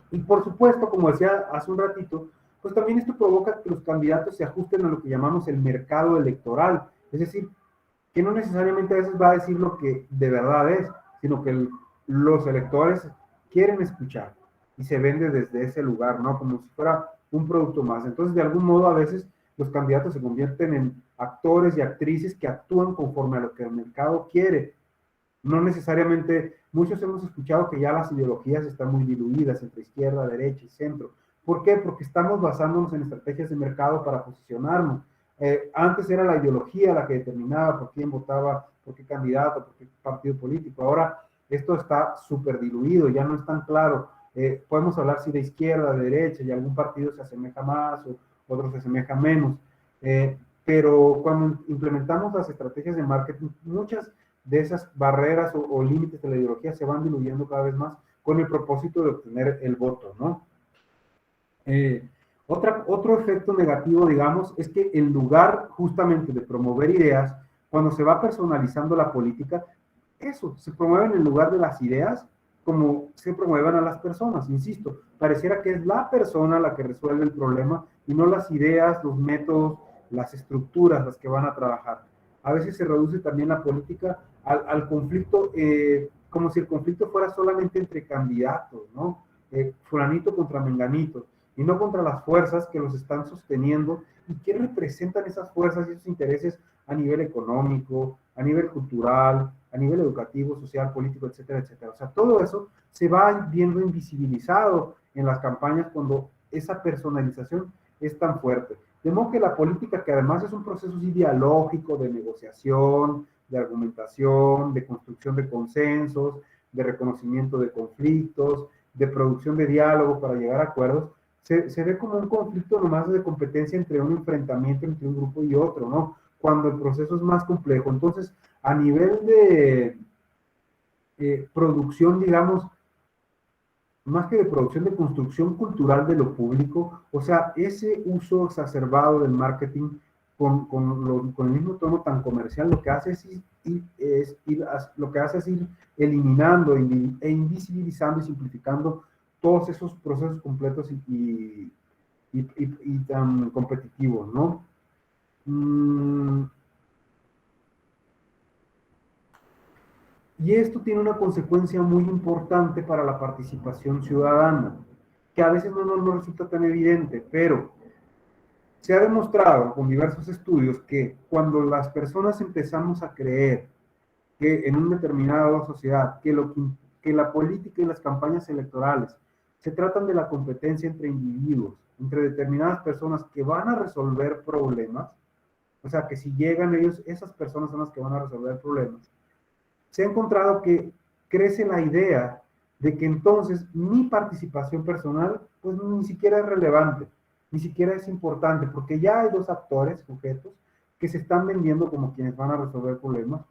Y por supuesto, como decía hace un ratito, pues también esto provoca que los candidatos se ajusten a lo que llamamos el mercado electoral, es decir, que no necesariamente a veces va a decir lo que de verdad es, sino que los electores quieren escuchar y se vende desde ese lugar, ¿no? Como si fuera un producto más. Entonces, de algún modo, a veces los candidatos se convierten en actores y actrices que actúan conforme a lo que el mercado quiere. No necesariamente, muchos hemos escuchado que ya las ideologías están muy diluidas entre izquierda, derecha y centro. ¿Por qué? Porque estamos basándonos en estrategias de mercado para posicionarnos. Antes era la ideología la que determinaba por quién votaba, por qué candidato, por qué partido político. Ahora esto está súper diluido, ya no es tan claro. Podemos hablar si de izquierda, de derecha, y algún partido se asemeja más o otros se asemejan menos. Pero cuando implementamos las estrategias de marketing, muchas de esas barreras o límites de la ideología se van diluyendo cada vez más con el propósito de obtener el voto, ¿no? Otro efecto negativo, digamos, es que en lugar justamente de promover ideas, cuando se va personalizando la política, eso, se promueven en lugar de las ideas como se promuevan a las personas, insisto, pareciera que es la persona la que resuelve el problema y no las ideas, los métodos, las estructuras las que van a trabajar. A veces se reduce también la política al conflicto, como si el conflicto fuera solamente entre candidatos, ¿no? Fulanito contra menganito, y no contra las fuerzas que los están sosteniendo y que representan esas fuerzas y esos intereses a nivel económico, a nivel cultural, a nivel educativo, social, político, etcétera, etcétera. O sea, todo eso se va viendo invisibilizado en las campañas cuando esa personalización es tan fuerte. De modo que la política, que además es un proceso dialógico, de negociación, de argumentación, de construcción de consensos, de reconocimiento de conflictos, de producción de diálogo para llegar a acuerdos, se ve como un conflicto nomás de competencia entre un enfrentamiento entre un grupo y otro, ¿no? Cuando el proceso es más complejo. Entonces, a nivel de producción, digamos, más que de producción, de construcción cultural de lo público, o sea, ese uso exacerbado del marketing con el mismo tono tan comercial, lo que hace es ir eliminando e invisibilizando y simplificando todos esos procesos completos y tan competitivos, ¿no? Y esto tiene una consecuencia muy importante para la participación ciudadana, que a veces no resulta tan evidente, pero se ha demostrado con diversos estudios que cuando las personas empezamos a creer que en una determinada sociedad, que la política y las campañas electorales se tratan de la competencia entre individuos, entre determinadas personas que van a resolver problemas, o sea, que si llegan ellos, esas personas son las que van a resolver problemas, se ha encontrado que crece la idea de que entonces mi participación personal pues ni siquiera es relevante, ni siquiera es importante, porque ya hay dos actores, sujetos, que se están vendiendo como quienes van a resolver problemas,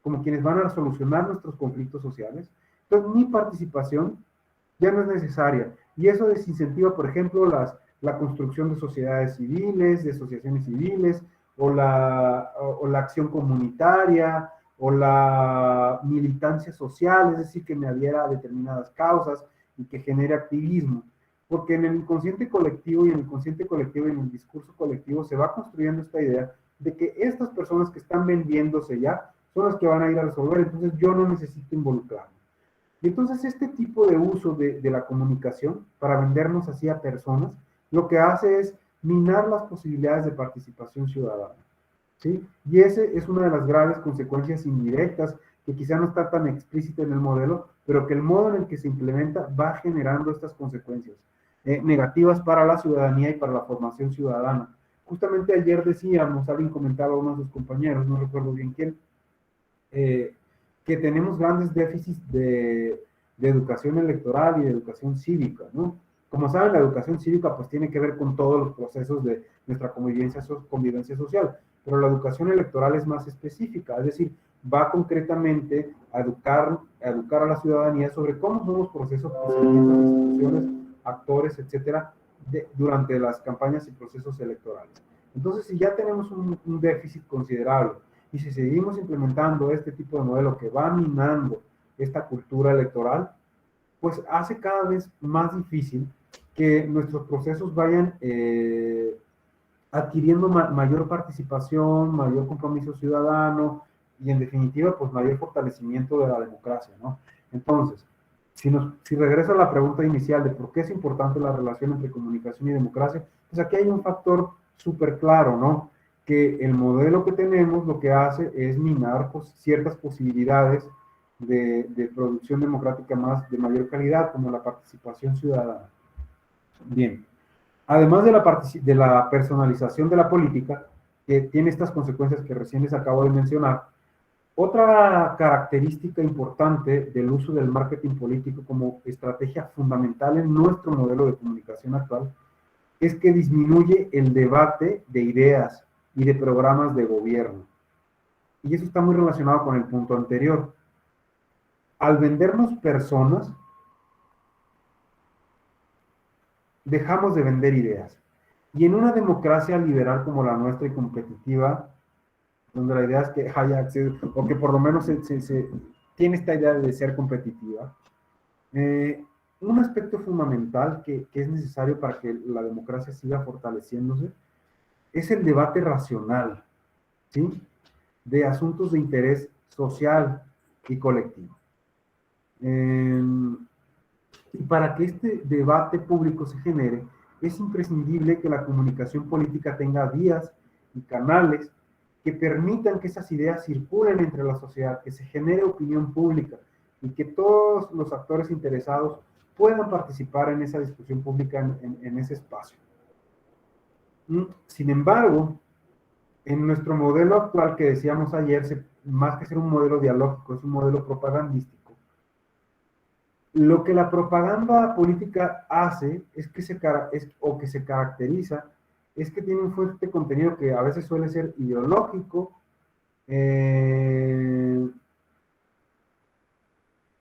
como quienes van a solucionar nuestros conflictos sociales. Entonces mi participación ya no es necesaria, y eso desincentiva, por ejemplo, la construcción de sociedades civiles, de asociaciones civiles, o la acción comunitaria, o la militancia social, es decir, que me adhiera a determinadas causas y que genere activismo. Porque en el inconsciente colectivo y en el consciente colectivo y en el discurso colectivo se va construyendo esta idea de que estas personas que están vendiéndose ya son las que van a ir a resolver, entonces yo no necesito involucrarme. Y entonces este tipo de uso de la comunicación para vendernos así a personas, lo que hace es minar las posibilidades de participación ciudadana. ¿Sí? Y ese es una de las graves consecuencias indirectas que quizá no está tan explícita en el modelo, pero que el modo en el que se implementa va generando estas consecuencias negativas para la ciudadanía y para la formación ciudadana. Justamente ayer decíamos, alguien comentaba, uno de sus compañeros, no recuerdo bien quién, que tenemos grandes déficits de educación electoral y de educación cívica, ¿no? Como saben, la educación cívica pues tiene que ver con todos los procesos de nuestra convivencia social, pero la educación electoral es más específica, es decir, va concretamente a educar a la ciudadanía sobre cómo son los procesos, procedimientos, instituciones, actores, etcétera, durante las campañas y procesos electorales. Entonces, si ya tenemos un déficit considerable y si seguimos implementando este tipo de modelo que va minando esta cultura electoral, pues hace cada vez más difícil que nuestros procesos vayan adquiriendo mayor participación, mayor compromiso ciudadano y en definitiva pues mayor fortalecimiento de la democracia, ¿no? Entonces, si regreso a la pregunta inicial de por qué es importante la relación entre comunicación y democracia, pues aquí hay un factor súper claro, ¿no? Que el modelo que tenemos lo que hace es minar ciertas posibilidades de producción democrática de mayor calidad, como la participación ciudadana. Bien. Además de la personalización de la política, que tiene estas consecuencias que recién les acabo de mencionar, otra característica importante del uso del marketing político como estrategia fundamental en nuestro modelo de comunicación actual es que disminuye el debate de ideas y de programas de gobierno. Y eso está muy relacionado con el punto anterior. Al vendernos personas, dejamos de vender ideas. Y en una democracia liberal como la nuestra y competitiva, donde la idea es que haya acceso, o que por lo menos se tiene esta idea de ser competitiva, un aspecto fundamental que es necesario para que la democracia siga fortaleciéndose es el debate racional, ¿sí? De asuntos de interés social y colectivo. Y para que este debate público se genere, es imprescindible que la comunicación política tenga vías y canales que permitan que esas ideas circulen entre la sociedad, que se genere opinión pública y que todos los actores interesados puedan participar en esa discusión pública en ese espacio. Sin embargo, en nuestro modelo actual que decíamos ayer, más que ser un modelo dialógico, es un modelo propagandístico. lo que la propaganda política hace es que se caracteriza, es que tiene un fuerte contenido que a veces suele ser ideológico,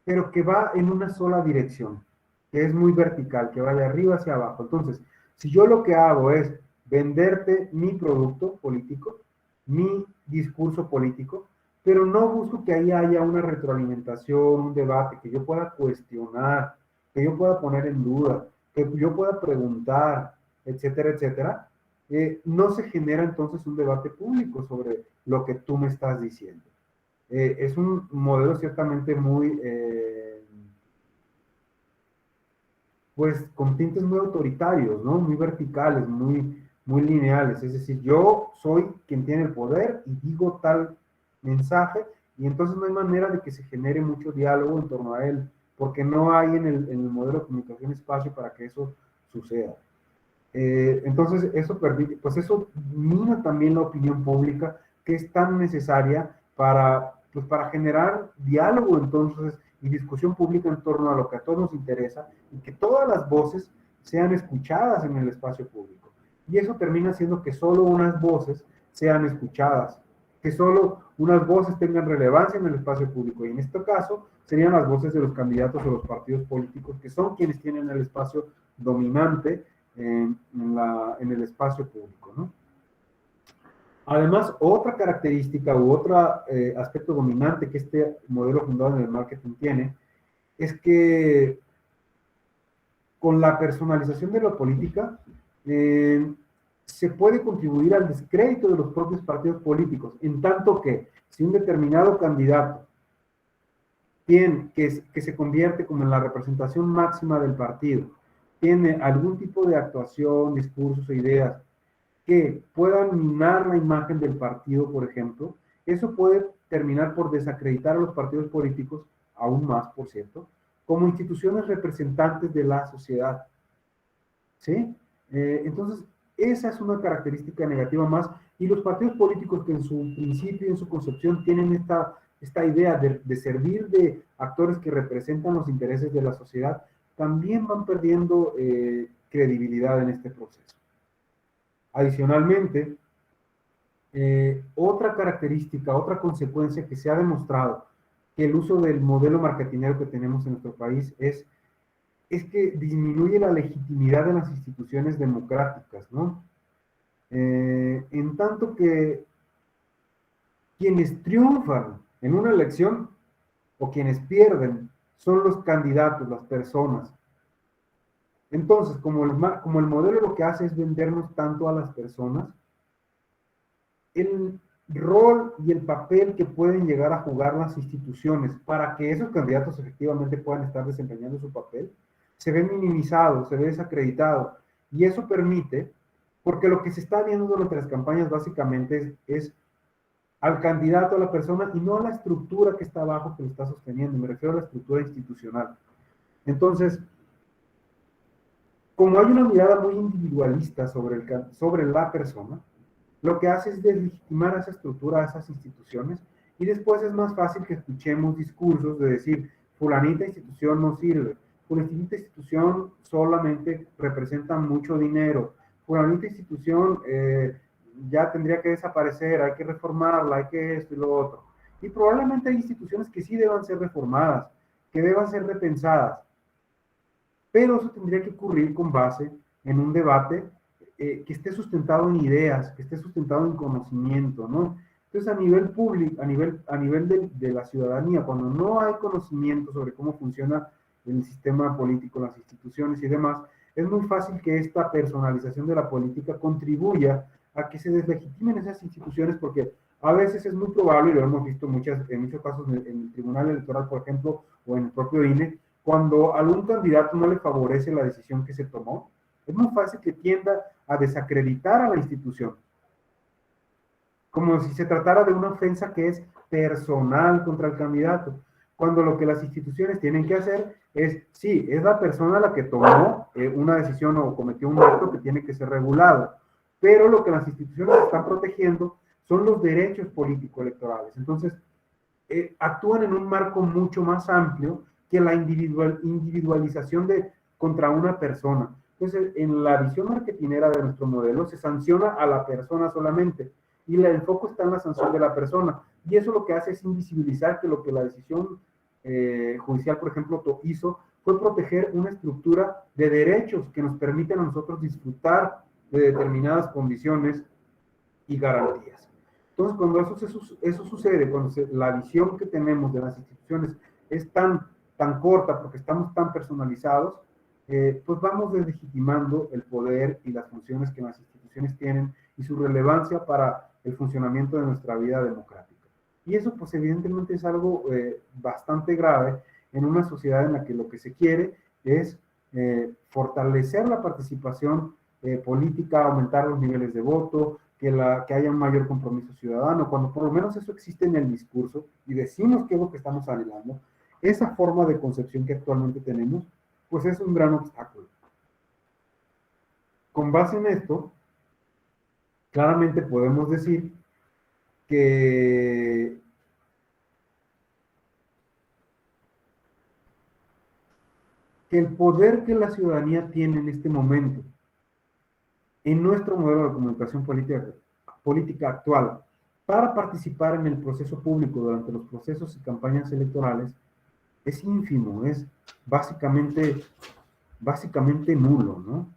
pero que va en una sola dirección, que es muy vertical, que va de arriba hacia abajo. Entonces, si yo lo que hago es venderte mi producto político, mi discurso político, pero no busco que ahí haya una retroalimentación, un debate, que yo pueda cuestionar, que yo pueda poner en duda, que yo pueda preguntar, etcétera, etcétera, no se genera entonces un debate público sobre lo que tú me estás diciendo. Es un modelo ciertamente muy, pues, con tintes muy autoritarios, ¿no? Muy verticales, muy lineales. Es decir, yo soy quien tiene el poder y digo tal mensaje, y entonces no hay manera de que se genere mucho diálogo en torno a él, porque no hay en el modelo de comunicación espacio para que eso suceda. Entonces, eso permite, pues eso mina también la opinión pública, que es tan necesaria para generar diálogo entonces y discusión pública en torno a lo que a todos nos interesa y que todas las voces sean escuchadas en el espacio público. Y eso termina siendo que solo unas voces sean escuchadas, que solo unas voces tengan relevancia en el espacio público. Y en este caso serían las voces de los candidatos o los partidos políticos, que son quienes tienen el espacio dominante en el espacio público, ¿no? Además, otra característica u otro aspecto dominante que este modelo fundado en el marketing tiene es que con la personalización de la política se puede contribuir al descrédito de los propios partidos políticos, en tanto que si un determinado candidato que se convierte como en la representación máxima del partido, tiene algún tipo de actuación, discursos o ideas que puedan minar la imagen del partido, por ejemplo, eso puede terminar por desacreditar a los partidos políticos, aún más, por cierto, como instituciones representantes de la sociedad. ¿Sí? Entonces, esa es una característica negativa más, y los partidos políticos que en su principio y en su concepción tienen esta idea de servir de actores que representan los intereses de la sociedad, también van perdiendo credibilidad en este proceso. Adicionalmente, otra característica, otra consecuencia que se ha demostrado que el uso del modelo marketinero que tenemos en nuestro país es que disminuye la legitimidad de las instituciones democráticas, ¿no? En tanto que quienes triunfan en una elección o quienes pierden son los candidatos, las personas. Entonces, como el modelo lo que hace es vendernos tanto a las personas, el rol y el papel que pueden llegar a jugar las instituciones para que esos candidatos efectivamente puedan estar desempeñando su papel, se ve minimizado, se ve desacreditado. Y eso permite, porque lo que se está viendo durante las campañas básicamente es al candidato, a la persona, y no a la estructura que está abajo que lo está sosteniendo. Me refiero a la estructura institucional. Entonces, como hay una mirada muy individualista sobre la persona, lo que hace es deslegitimar a esa estructura, a esas instituciones, y después es más fácil que escuchemos discursos de decir, fulanita institución no sirve, fulanita institución solamente representa mucho dinero, fulanita institución ya tendría que desaparecer, hay que reformarla, hay que esto y lo otro. Y probablemente hay instituciones que sí deban ser reformadas, que deban ser repensadas, pero eso tendría que ocurrir con base en un debate que esté sustentado en ideas, que esté sustentado en conocimiento, ¿no? Entonces, a nivel público, a nivel de la ciudadanía, cuando no hay conocimiento sobre cómo funciona el sistema político, las instituciones y demás, es muy fácil que esta personalización de la política contribuya a que se deslegitimen esas instituciones, porque a veces es muy probable, y lo hemos visto en muchos casos en el Tribunal Electoral, por ejemplo, o en el propio INE, cuando a algún candidato no le favorece la decisión que se tomó, es muy fácil que tienda a desacreditar a la institución, como si se tratara de una ofensa que es personal contra el candidato, cuando lo que las instituciones tienen que hacer es, sí, es la persona la que tomó una decisión o cometió un acto que tiene que ser regulado, pero lo que las instituciones están protegiendo son los derechos político-electorales. Entonces, actúan en un marco mucho más amplio que la individualización contra una persona. Entonces, en la visión marketinera de nuestro modelo se sanciona a la persona solamente y el foco está en la sanción de la persona. Y eso lo que hace es invisibilizar que lo que la decisión judicial, por ejemplo, hizo fue proteger una estructura de derechos que nos permiten a nosotros disfrutar de determinadas condiciones y garantías. Entonces, cuando eso sucede, cuando la visión que tenemos de las instituciones es tan corta porque estamos tan personalizados, pues vamos deslegitimando el poder y las funciones que las instituciones tienen y su relevancia para el funcionamiento de nuestra vida democrática. Y eso, pues evidentemente es algo bastante grave en una sociedad en la que lo que se quiere es fortalecer la participación política, aumentar los niveles de voto, que haya un mayor compromiso ciudadano, cuando por lo menos eso existe en el discurso y decimos que es lo que estamos anhelando. Esa forma de concepción que actualmente tenemos, pues es un gran obstáculo. Con base en esto, claramente podemos decir que el poder que la ciudadanía tiene en este momento, en nuestro modelo de comunicación política actual, para participar en el proceso público durante los procesos y campañas electorales, es ínfimo, es básicamente nulo, ¿no?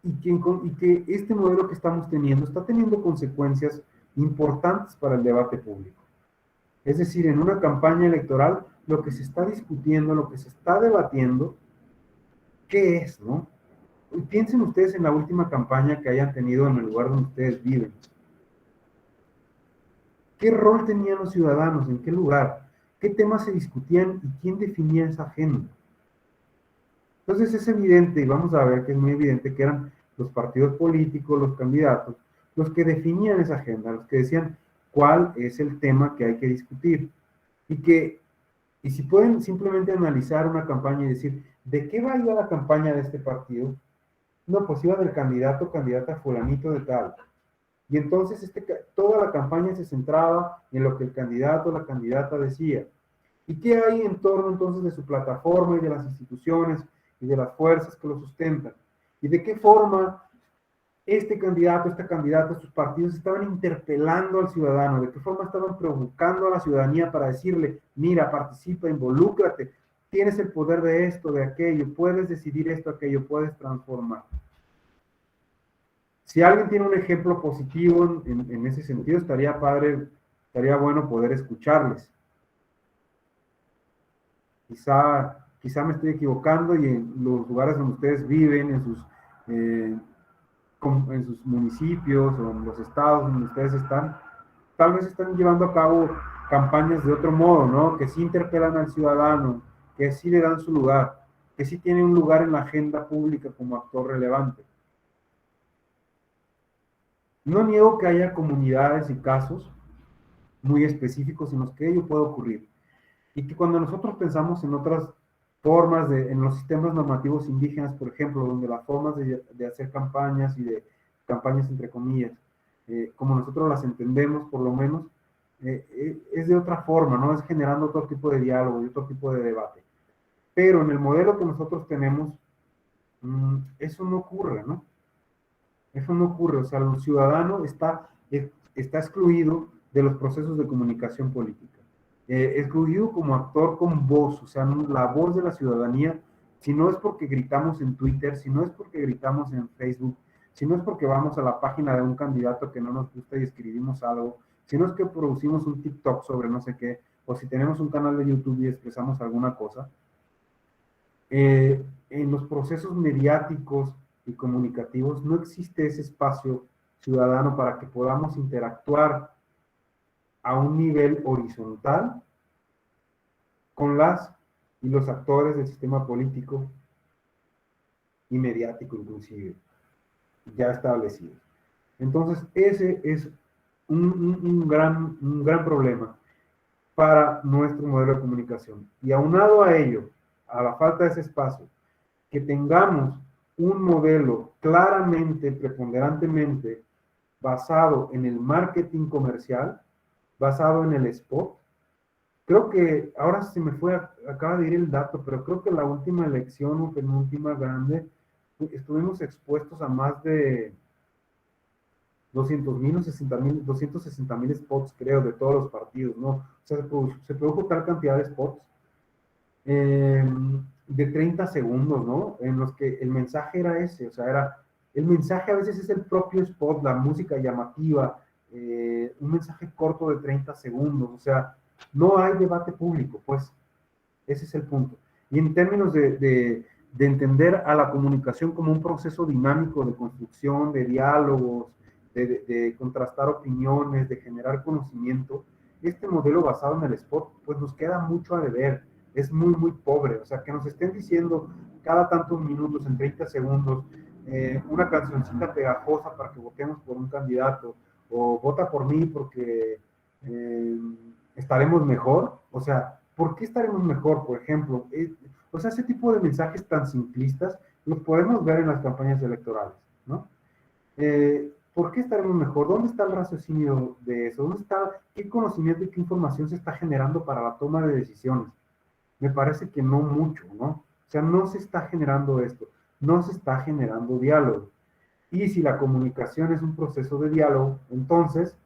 Y que este modelo que estamos teniendo está teniendo consecuencias importantes para el debate público. Es decir, en una campaña electoral, lo que se está discutiendo, lo que se está debatiendo, ¿qué es, no? Y piensen ustedes en la última campaña que hayan tenido en el lugar donde ustedes viven. ¿Qué rol tenían los ciudadanos? ¿En qué lugar? ¿Qué temas se discutían y quién definía esa agenda? Entonces es evidente, y vamos a ver que es muy evidente, que eran los partidos políticos, los candidatos, los que definían esa agenda, los que decían cuál es el tema que hay que discutir. Y si pueden simplemente analizar una campaña y decir, ¿de qué va a ir la campaña de este partido? No, pues iba del candidato o candidata fulanito de tal. Y entonces toda la campaña se centraba en lo que el candidato o la candidata decía. ¿Y qué hay en torno entonces de su plataforma y de las instituciones y de las fuerzas que lo sustentan? ¿Y de qué forma este candidato, esta candidata, estos partidos estaban interpelando al ciudadano? ¿De qué forma estaban provocando a la ciudadanía para decirle, mira, participa, involúcrate, tienes el poder de esto, de aquello, puedes decidir esto, aquello, puedes transformar? Si alguien tiene un ejemplo positivo en ese sentido, estaría bueno poder escucharles. Quizá me estoy equivocando y en los lugares donde ustedes viven, en sus municipios o en los estados donde ustedes están, tal vez están llevando a cabo campañas de otro modo, ¿no? Que sí interpelan al ciudadano, que sí le dan su lugar, que sí tiene un lugar en la agenda pública como actor relevante. No niego que haya comunidades y casos muy específicos en los que ello puede ocurrir. Y que cuando nosotros pensamos en otras formas, en los sistemas normativos indígenas, por ejemplo, donde las formas de hacer campañas y de campañas entre comillas, como nosotros las entendemos, por lo menos, es de otra forma, ¿no? Es generando otro tipo de diálogo y otro tipo de debate. Pero en el modelo que nosotros tenemos, eso no ocurre, ¿no? Eso no ocurre, o sea, el ciudadano está excluido de los procesos de comunicación política. Excluido como actor con voz, o sea, la voz de la ciudadanía, si no es porque gritamos en Twitter, si no es porque gritamos en Facebook, si no es porque vamos a la página de un candidato que no nos gusta y escribimos algo, si no es que producimos un TikTok sobre no sé qué, o si tenemos un canal de YouTube y expresamos alguna cosa, en los procesos mediáticos y comunicativos no existe ese espacio ciudadano para que podamos interactuar a un nivel horizontal con las y los actores del sistema político y mediático inclusive, ya establecido. Entonces, ese es un gran problema para nuestro modelo de comunicación. Y aunado a ello, a la falta de ese espacio, que tengamos un modelo claramente, preponderantemente basado en el marketing comercial, basado en el spot, Creo que, ahora se me fue, acaba de ir el dato, pero creo que la última elección o penúltima grande, estuvimos expuestos a más de 200,000 o 260,000 spots, creo, de todos los partidos, ¿no? O sea, se produjo tal cantidad de spots de 30 segundos, ¿no? En los que el mensaje era ese, o sea, el mensaje a veces es el propio spot, la música llamativa, un mensaje corto de 30 segundos, o sea, no hay debate público, pues, ese es el punto. Y en términos de entender a la comunicación como un proceso dinámico de construcción, de diálogos, de contrastar opiniones, de generar conocimiento, este modelo basado en el spot, pues nos queda mucho a deber, es muy, muy pobre, o sea, que nos estén diciendo cada tantos minutos, en 30 segundos, una cancioncita pegajosa para que votemos por un candidato, o vota por mí porque estaremos mejor, o sea, ¿por qué estaremos mejor, por ejemplo? O sea, ese tipo de mensajes tan simplistas los podemos ver en las campañas electorales, ¿no? ¿Por qué estaremos mejor? ¿Dónde está el raciocinio de eso? ¿Dónde está, qué conocimiento y qué información se está generando para la toma de decisiones? Me parece que no mucho, ¿no? O sea, no se está generando esto, no se está generando diálogo. Y si la comunicación es un proceso de diálogo, entonces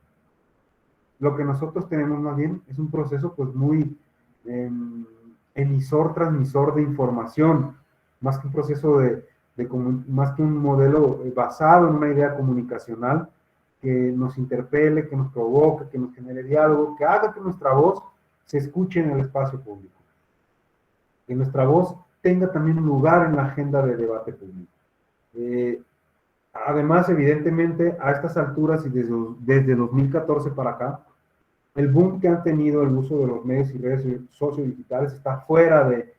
lo que nosotros tenemos más bien es un proceso pues muy emisor-transmisor de información, más que un proceso más que un modelo basado en una idea comunicacional que nos interpele, que nos provoque, que nos genere diálogo, que haga que nuestra voz se escuche en el espacio público, que nuestra voz tenga también un lugar en la agenda de debate público. Además, evidentemente, a estas alturas y desde 2014 para acá, el boom que han tenido el uso de los medios y redes sociodigitales está fuera de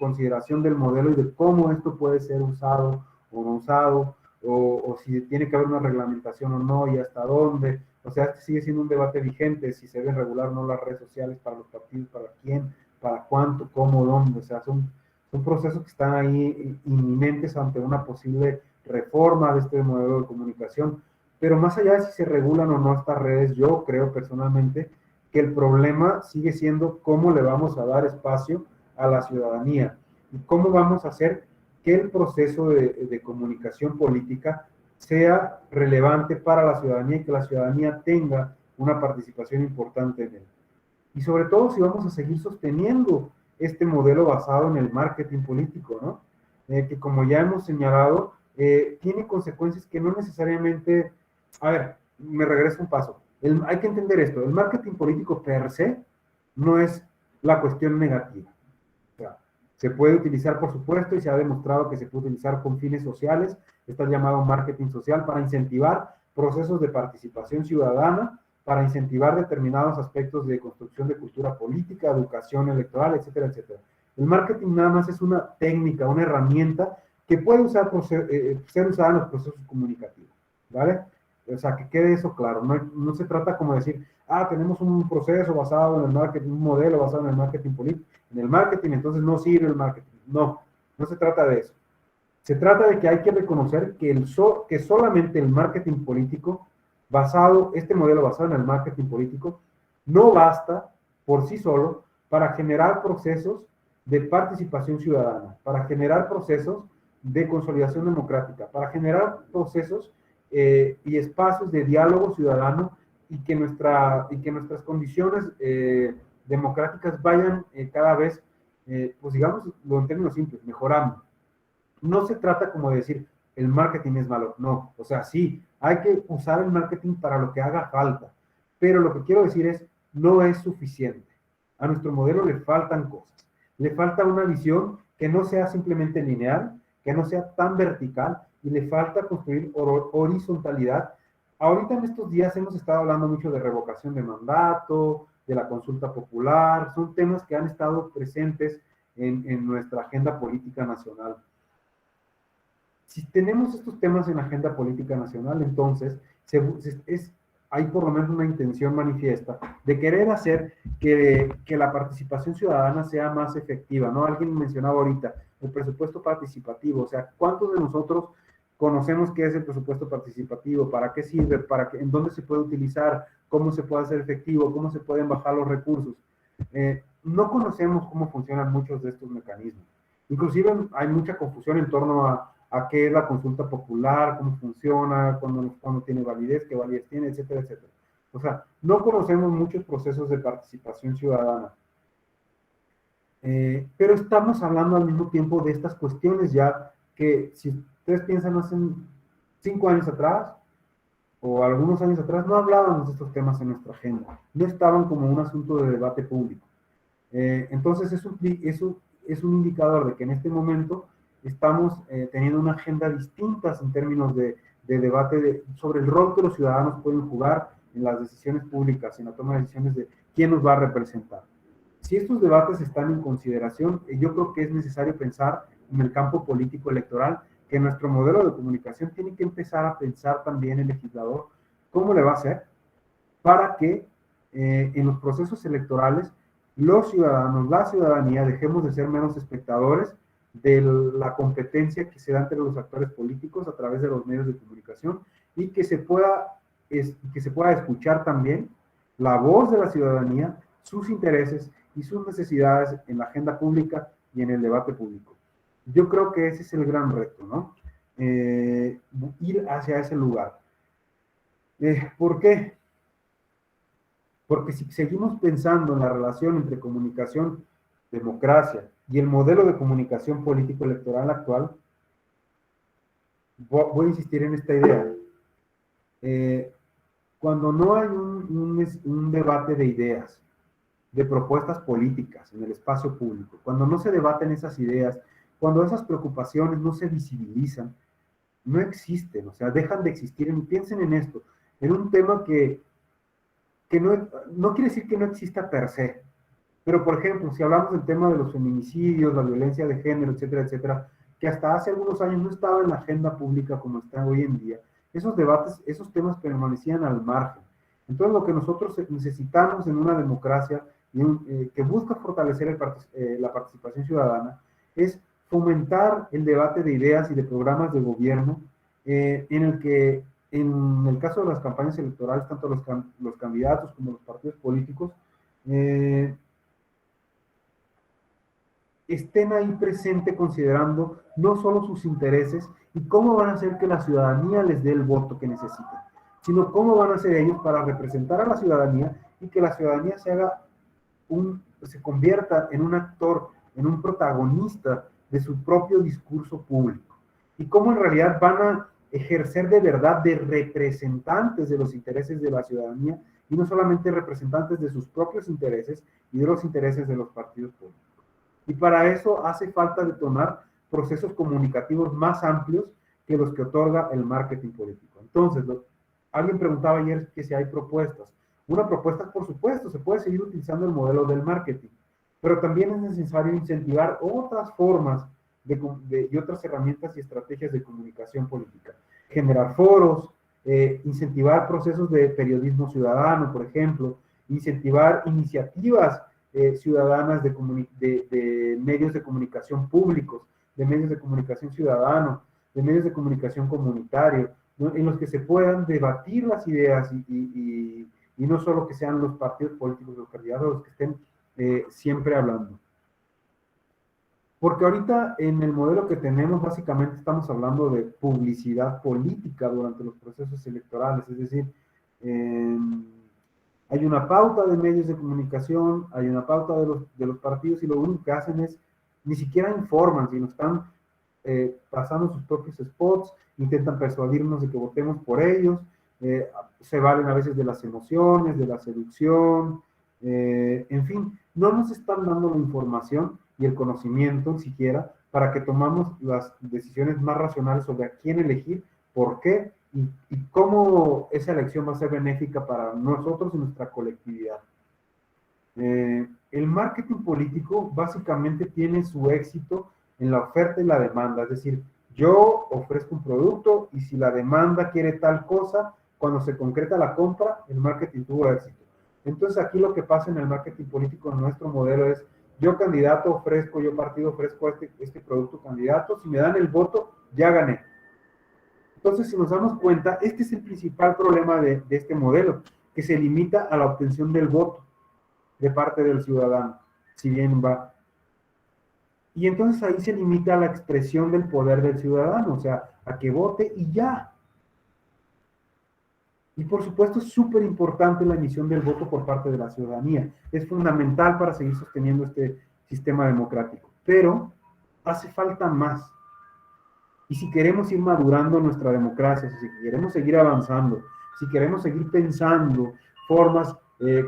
consideración del modelo y de cómo esto puede ser usado o no usado, o si tiene que haber una reglamentación o no, y hasta dónde. O sea, este sigue siendo un debate vigente, si se deben regular o no las redes sociales, para los partidos, para quién, para cuánto, cómo, dónde. O sea, son procesos que están ahí inminentes ante una posible reforma de este modelo de comunicación. Pero más allá de si se regulan o no estas redes, yo creo personalmente que el problema sigue siendo cómo le vamos a dar espacio a la ciudadanía y cómo vamos a hacer que el proceso de comunicación política sea relevante para la ciudadanía y que la ciudadanía tenga una participación importante en él. Y sobre todo si vamos a seguir sosteniendo este modelo basado en el marketing político, ¿no? Que como ya hemos señalado, tiene consecuencias que no necesariamente... A ver, me regreso un paso. Hay que entender esto, el marketing político per se no es la cuestión negativa. O sea, se puede utilizar, por supuesto, y se ha demostrado que se puede utilizar con fines sociales, está llamado marketing social, para incentivar procesos de participación ciudadana, para incentivar determinados aspectos de construcción de cultura política, educación electoral, etcétera, etcétera. El marketing nada más es una técnica, una herramienta que puede ser usada en los procesos comunicativos, ¿vale? O sea, que quede eso claro. No se trata como decir, tenemos un proceso basado en el marketing, un modelo basado en el marketing político, en el marketing, entonces no sirve el marketing. No se trata de eso. Se trata de que hay que reconocer que solamente el marketing político, este modelo basado en el marketing político, no basta por sí solo para generar procesos de participación ciudadana, para generar procesos de consolidación democrática, para generar procesos y espacios de diálogo ciudadano y que nuestras condiciones democráticas vayan cada vez, pues digamos, en términos simples, mejorando. No se trata como de decir, el marketing es malo, no, o sea, sí, hay que usar el marketing para lo que haga falta, pero lo que quiero decir es, no es suficiente. A nuestro modelo le faltan cosas, le falta una visión que no sea simplemente lineal, que no sea tan vertical, y le falta construir horizontalidad. Ahorita en estos días hemos estado hablando mucho de revocación de mandato, de la consulta popular, son temas que han estado presentes en nuestra agenda política nacional. Si tenemos estos temas en la agenda política nacional, entonces hay por lo menos una intención manifiesta de querer hacer que la participación ciudadana sea más efectiva, ¿no? Alguien mencionaba ahorita el presupuesto participativo, o sea, ¿cuántos de nosotros conocemos qué es el presupuesto participativo, para qué sirve, en dónde se puede utilizar, cómo se puede hacer efectivo, cómo se pueden bajar los recursos. No conocemos cómo funcionan muchos de estos mecanismos. Inclusive hay mucha confusión en torno a qué es la consulta popular, cómo funciona, cuándo tiene validez, qué validez tiene, etcétera, etcétera. O sea, no conocemos muchos procesos de participación ciudadana. Pero estamos hablando al mismo tiempo de estas cuestiones ya que, si ustedes piensan hace 5 años atrás, o algunos años atrás, no hablábamos de estos temas en nuestra agenda. No estaban como un asunto de debate público. Entonces, es un indicador de que en este momento estamos teniendo una agenda distinta en términos de debate sobre el rol que los ciudadanos pueden jugar en las decisiones públicas, en la toma de decisiones de quién nos va a representar. Si estos debates están en consideración, yo creo que es necesario pensar en el campo político electoral, que nuestro modelo de comunicación tiene que empezar a pensar también el legislador cómo le va a hacer para que en los procesos electorales los ciudadanos, la ciudadanía, dejemos de ser menos espectadores de la competencia que se da entre los actores políticos a través de los medios de comunicación y que se pueda escuchar también la voz de la ciudadanía, sus intereses y sus necesidades en la agenda pública y en el debate público. Yo creo que ese es el gran reto, ¿no? Ir hacia ese lugar. ¿Por qué? Porque si seguimos pensando en la relación entre comunicación, democracia y el modelo de comunicación político-electoral actual, voy a insistir en esta idea. Cuando no hay un debate de ideas, de propuestas políticas en el espacio público, cuando no se debaten esas ideas, cuando esas preocupaciones no se visibilizan, no existen, o sea, dejan de existir. Piensen en esto, en un tema que no quiere decir que no exista per se, pero por ejemplo, si hablamos del tema de los feminicidios, la violencia de género, etcétera, etcétera, que hasta hace algunos años no estaba en la agenda pública como está hoy en día, esos debates, esos temas permanecían al margen. Entonces, lo que nosotros necesitamos en una democracia que busca fortalecer la participación ciudadana es fomentar el debate de ideas y de programas de gobierno en el que, en el caso de las campañas electorales, tanto los candidatos como los partidos políticos estén ahí presentes considerando no solo sus intereses y cómo van a hacer que la ciudadanía les dé el voto que necesitan, sino cómo van a hacer ellos para representar a la ciudadanía y que la ciudadanía se convierta en un actor, en un protagonista de su propio discurso público. Y cómo en realidad van a ejercer de verdad de representantes de los intereses de la ciudadanía y no solamente representantes de sus propios intereses y de los intereses de los partidos políticos. Y para eso hace falta detonar procesos comunicativos más amplios que los que otorga el marketing político. Entonces, alguien preguntaba ayer que si hay propuestas. Una propuesta, por supuesto, se puede seguir utilizando el modelo del marketing, pero también es necesario incentivar otras formas y otras herramientas y estrategias de comunicación política. Generar foros, incentivar procesos de periodismo ciudadano, por ejemplo, incentivar iniciativas ciudadanas de medios de comunicación públicos, de medios de comunicación ciudadanos, de medios de comunicación comunitario, ¿no? En los que se puedan debatir las ideas y no solo que sean los partidos políticos, los candidatos los que estén siempre hablando. Porque ahorita en el modelo que tenemos básicamente estamos hablando de publicidad política durante los procesos electorales, es decir, hay una pauta de medios de comunicación, hay una pauta de los partidos y lo único que hacen es, ni siquiera informan, sino están pasando sus propios spots, intentan persuadirnos de que votemos por ellos, se valen a veces de las emociones, de la seducción, en fin, no nos están dando la información y el conocimiento siquiera para que tomamos las decisiones más racionales sobre a quién elegir, por qué y cómo esa elección va a ser benéfica para nosotros y nuestra colectividad. El marketing político básicamente tiene su éxito en la oferta y la demanda, es decir, yo ofrezco un producto y si la demanda quiere tal cosa, cuando se concreta la compra, el marketing tuvo éxito. Entonces aquí lo que pasa en el marketing político en nuestro modelo es, yo candidato ofrezco, yo partido ofrezco este producto candidato, si me dan el voto, ya gané. Entonces, si nos damos cuenta, este es el principal problema de este modelo, que se limita a la obtención del voto de parte del ciudadano, si bien va. Y entonces ahí se limita la expresión del poder del ciudadano, o sea, a que vote y ya. Y por supuesto es súper importante la emisión del voto por parte de la ciudadanía. Es fundamental para seguir sosteniendo este sistema democrático. Pero hace falta más. Y si queremos ir madurando nuestra democracia, si queremos seguir avanzando, si queremos seguir pensando formas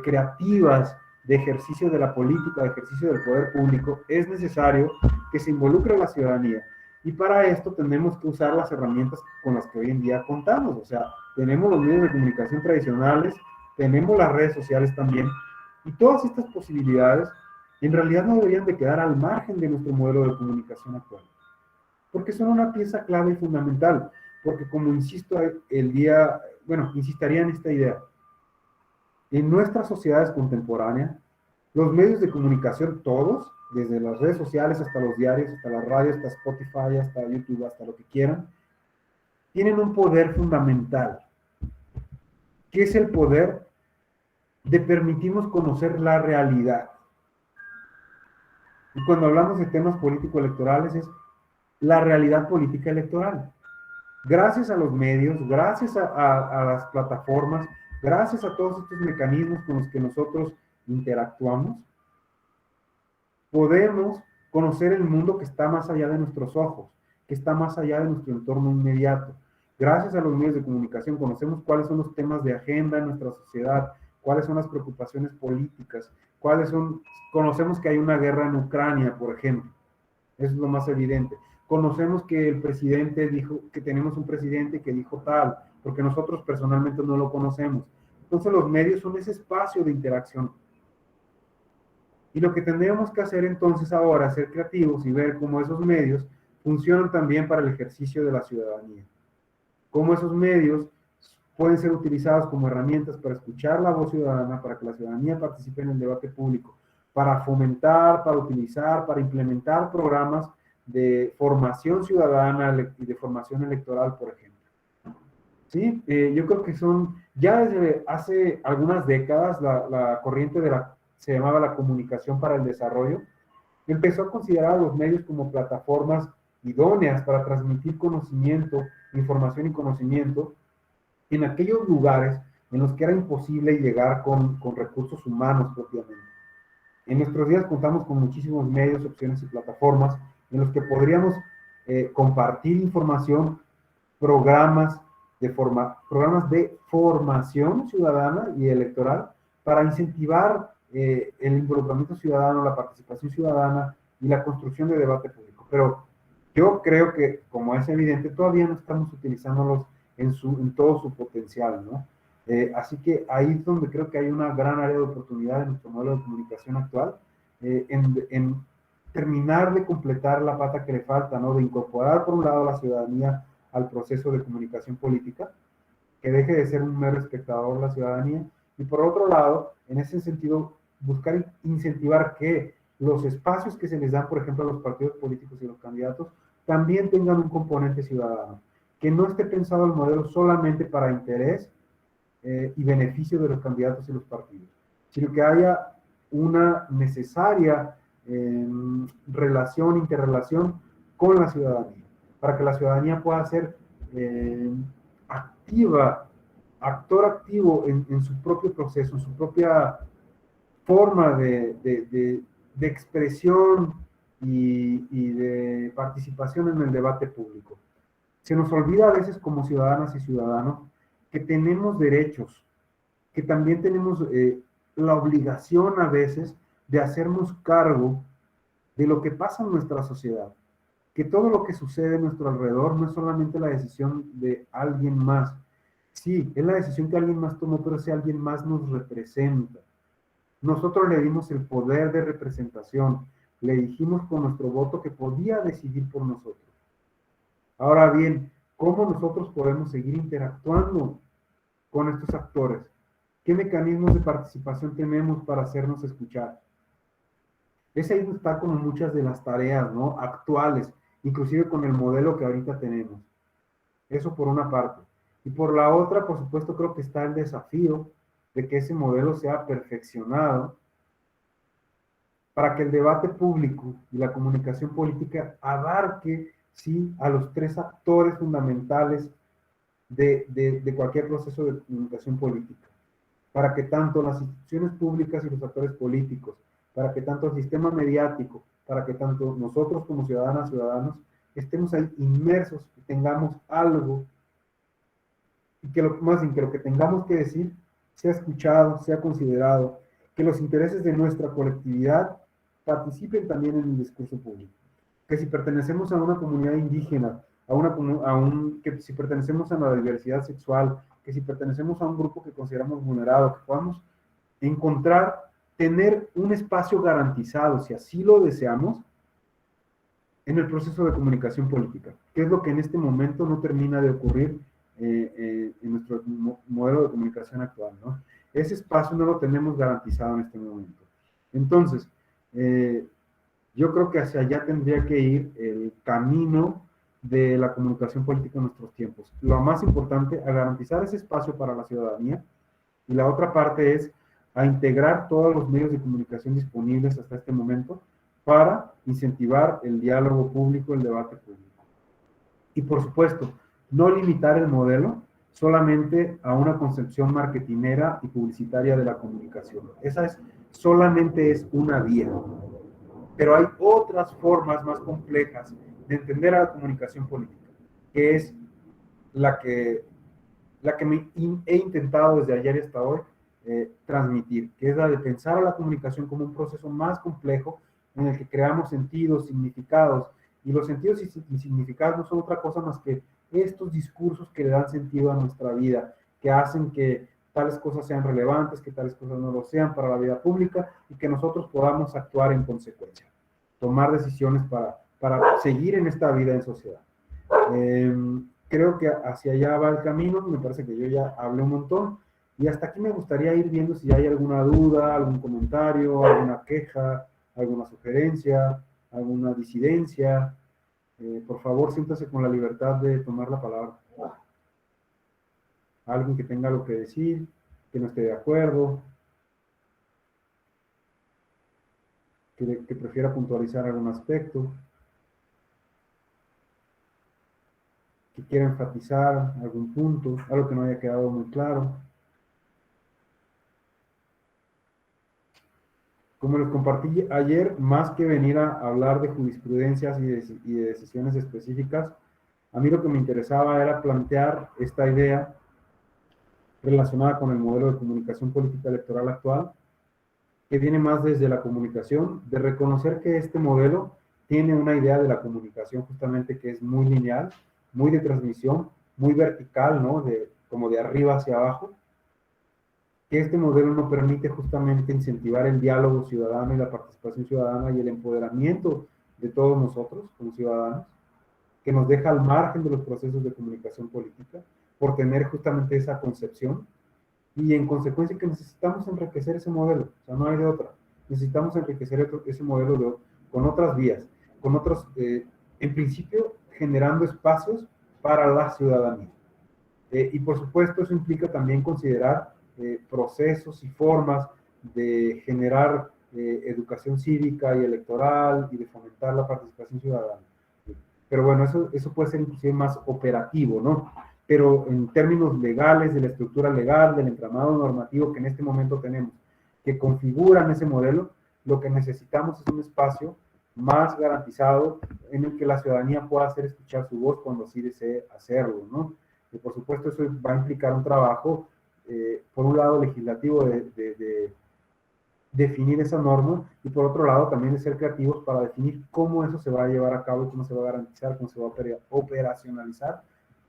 creativas de ejercicio de la política, de ejercicio del poder público, es necesario que se involucre a la ciudadanía. Y para esto tenemos que usar las herramientas con las que hoy en día contamos. O sea, tenemos los medios de comunicación tradicionales, tenemos las redes sociales también, y todas estas posibilidades en realidad no deberían de quedar al margen de nuestro modelo de comunicación actual. Porque son una pieza clave y fundamental, porque como insisto, insistiría en esta idea. En nuestras sociedades contemporáneas, los medios de comunicación, todos, desde las redes sociales hasta los diarios, hasta la radio, hasta Spotify, hasta YouTube, hasta lo que quieran, tienen un poder fundamental, que es el poder de permitirnos conocer la realidad. Y cuando hablamos de temas político-electorales es la realidad política electoral. Gracias a los medios, gracias a las plataformas, gracias a todos estos mecanismos con los que nosotros interactuamos, podemos conocer el mundo que está más allá de nuestros ojos, que está más allá de nuestro entorno inmediato. Gracias a los medios de comunicación conocemos cuáles son los temas de agenda en nuestra sociedad, cuáles son las preocupaciones políticas, conocemos que hay una guerra en Ucrania, por ejemplo. Eso es lo más evidente. Conocemos que el presidente dijo, que tenemos un presidente que dijo tal, porque nosotros personalmente no lo conocemos. Entonces los medios son ese espacio de interacción. Y lo que tendríamos que hacer entonces ahora es ser creativos y ver cómo esos medios funcionan también para el ejercicio de la ciudadanía. Cómo esos medios pueden ser utilizados como herramientas para escuchar la voz ciudadana, para que la ciudadanía participe en el debate público, para fomentar, para utilizar, para implementar programas de formación ciudadana y de formación electoral, por ejemplo. ¿Sí? Yo creo que ya desde hace algunas décadas, la corriente se llamaba la comunicación para el desarrollo, empezó a considerar a los medios como plataformas idóneas para transmitir conocimiento, información y conocimiento en aquellos lugares en los que era imposible llegar con recursos humanos propiamente. En nuestros días contamos con muchísimos medios, opciones y plataformas en los que podríamos compartir información, programas de formación ciudadana y electoral para incentivar el involucramiento ciudadano, la participación ciudadana y la construcción de debate público. Pero yo creo que, como es evidente, todavía no estamos utilizándolos en todo su potencial, ¿no? Así que ahí es donde creo que hay una gran área de oportunidad en nuestro modelo de comunicación actual, en terminar de completar la pata que le falta, ¿no? De incorporar, por un lado, a la ciudadanía al proceso de comunicación política, que deje de ser un mero espectador la ciudadanía, y por otro lado, en ese sentido, buscar incentivar que los espacios que se les dan, por ejemplo, a los partidos políticos y los candidatos, también tengan un componente ciudadano, que no esté pensado el modelo solamente para interés y beneficio de los candidatos y los partidos, sino que haya una necesaria interrelación con la ciudadanía, para que la ciudadanía pueda ser actor activo en su propio proceso, en su propia forma de expresión y de participación en el debate público. Se nos olvida a veces como ciudadanas y ciudadanos que tenemos derechos, que también tenemos la obligación a veces de hacernos cargo de lo que pasa en nuestra sociedad, que todo lo que sucede a nuestro alrededor no es solamente la decisión de alguien más. Sí, es la decisión que alguien más tomó, pero ese alguien más nos representa. Nosotros le dimos el poder de representación, le dijimos con nuestro voto que podía decidir por nosotros. Ahora bien, ¿cómo nosotros podemos seguir interactuando con estos actores? ¿Qué mecanismos de participación tenemos para hacernos escuchar? Es ahí donde están como muchas de las tareas, ¿no? Actuales, inclusive con el modelo que ahorita tenemos. Eso por una parte. Y por la otra, por supuesto, creo que está el desafío de que ese modelo sea perfeccionado para que el debate público y la comunicación política abarque, sí, a los tres actores fundamentales de cualquier proceso de comunicación política, para que tanto las instituciones públicas y los actores políticos, para que tanto el sistema mediático, para que tanto nosotros como ciudadanas, ciudadanos, estemos ahí inmersos y tengamos algo, y que lo que tengamos que decir sea escuchado, sea considerado, que los intereses de nuestra colectividad participen también en el discurso público. Que si pertenecemos a una comunidad indígena, que si pertenecemos a la diversidad sexual, que si pertenecemos a un grupo que consideramos vulnerado, que podamos encontrar, tener un espacio garantizado, si así lo deseamos, en el proceso de comunicación política, que es lo que en este momento no termina de ocurrir en nuestro modelo de comunicación actual, ¿no? Ese espacio no lo tenemos garantizado en este momento. Entonces, yo creo que hacia allá tendría que ir el camino de la comunicación política en nuestros tiempos. Lo más importante, a garantizar ese espacio para la ciudadanía, y la otra parte es a integrar todos los medios de comunicación disponibles hasta este momento para incentivar el diálogo público, el debate público. Y por supuesto, no limitar el modelo solamente a una concepción marketinera y publicitaria de la comunicación. Solamente es una vía. Pero hay otras formas más complejas de entender a la comunicación política, que es la que he intentado desde ayer y hasta hoy transmitir, que es la de pensar a la comunicación como un proceso más complejo en el que creamos sentidos, significados, y los sentidos y significados no son otra cosa más que estos discursos que le dan sentido a nuestra vida, que hacen que tales cosas sean relevantes, que tales cosas no lo sean para la vida pública, y que nosotros podamos actuar en consecuencia, tomar decisiones para seguir en esta vida en sociedad. Creo que hacia allá va el camino, me parece que yo ya hablé un montón, y hasta aquí me gustaría ir viendo si hay alguna duda, algún comentario, alguna queja, alguna sugerencia, alguna disidencia. Por favor, siéntase con la libertad de tomar la palabra. Alguien que tenga algo que decir, que no esté de acuerdo, que prefiera puntualizar algún aspecto, que quiera enfatizar algún punto, algo que no haya quedado muy claro. Como les compartí ayer, más que venir a hablar de jurisprudencias y de decisiones específicas, a mí lo que me interesaba era plantear esta idea relacionada con el modelo de comunicación política electoral actual, que viene más desde la comunicación, de reconocer que este modelo tiene una idea de la comunicación justamente que es muy lineal, muy de transmisión, muy vertical, ¿no? Como de arriba hacia abajo, que este modelo no permite justamente incentivar el diálogo ciudadano y la participación ciudadana y el empoderamiento de todos nosotros como ciudadanos, que nos deja al margen de los procesos de comunicación política por tener justamente esa concepción, y en consecuencia que necesitamos enriquecer ese modelo, o sea, no hay de otra. Necesitamos enriquecer ese modelo con otras vías, con otros, en principio, generando espacios para la ciudadanía. Y por supuesto eso implica también considerar procesos y formas de generar educación cívica y electoral y de fomentar la participación ciudadana. Pero bueno, eso puede ser inclusive más operativo, ¿no? Pero en términos legales, de la estructura legal, del entramado normativo que en este momento tenemos, que configuran ese modelo, lo que necesitamos es un espacio más garantizado en el que la ciudadanía pueda hacer escuchar su voz cuando así desee hacerlo, ¿no? Y por supuesto eso va a implicar un trabajo, por un lado legislativo de definir esa norma, y por otro lado también de ser creativos para definir cómo eso se va a llevar a cabo y cómo se va a garantizar, cómo se va a operacionalizar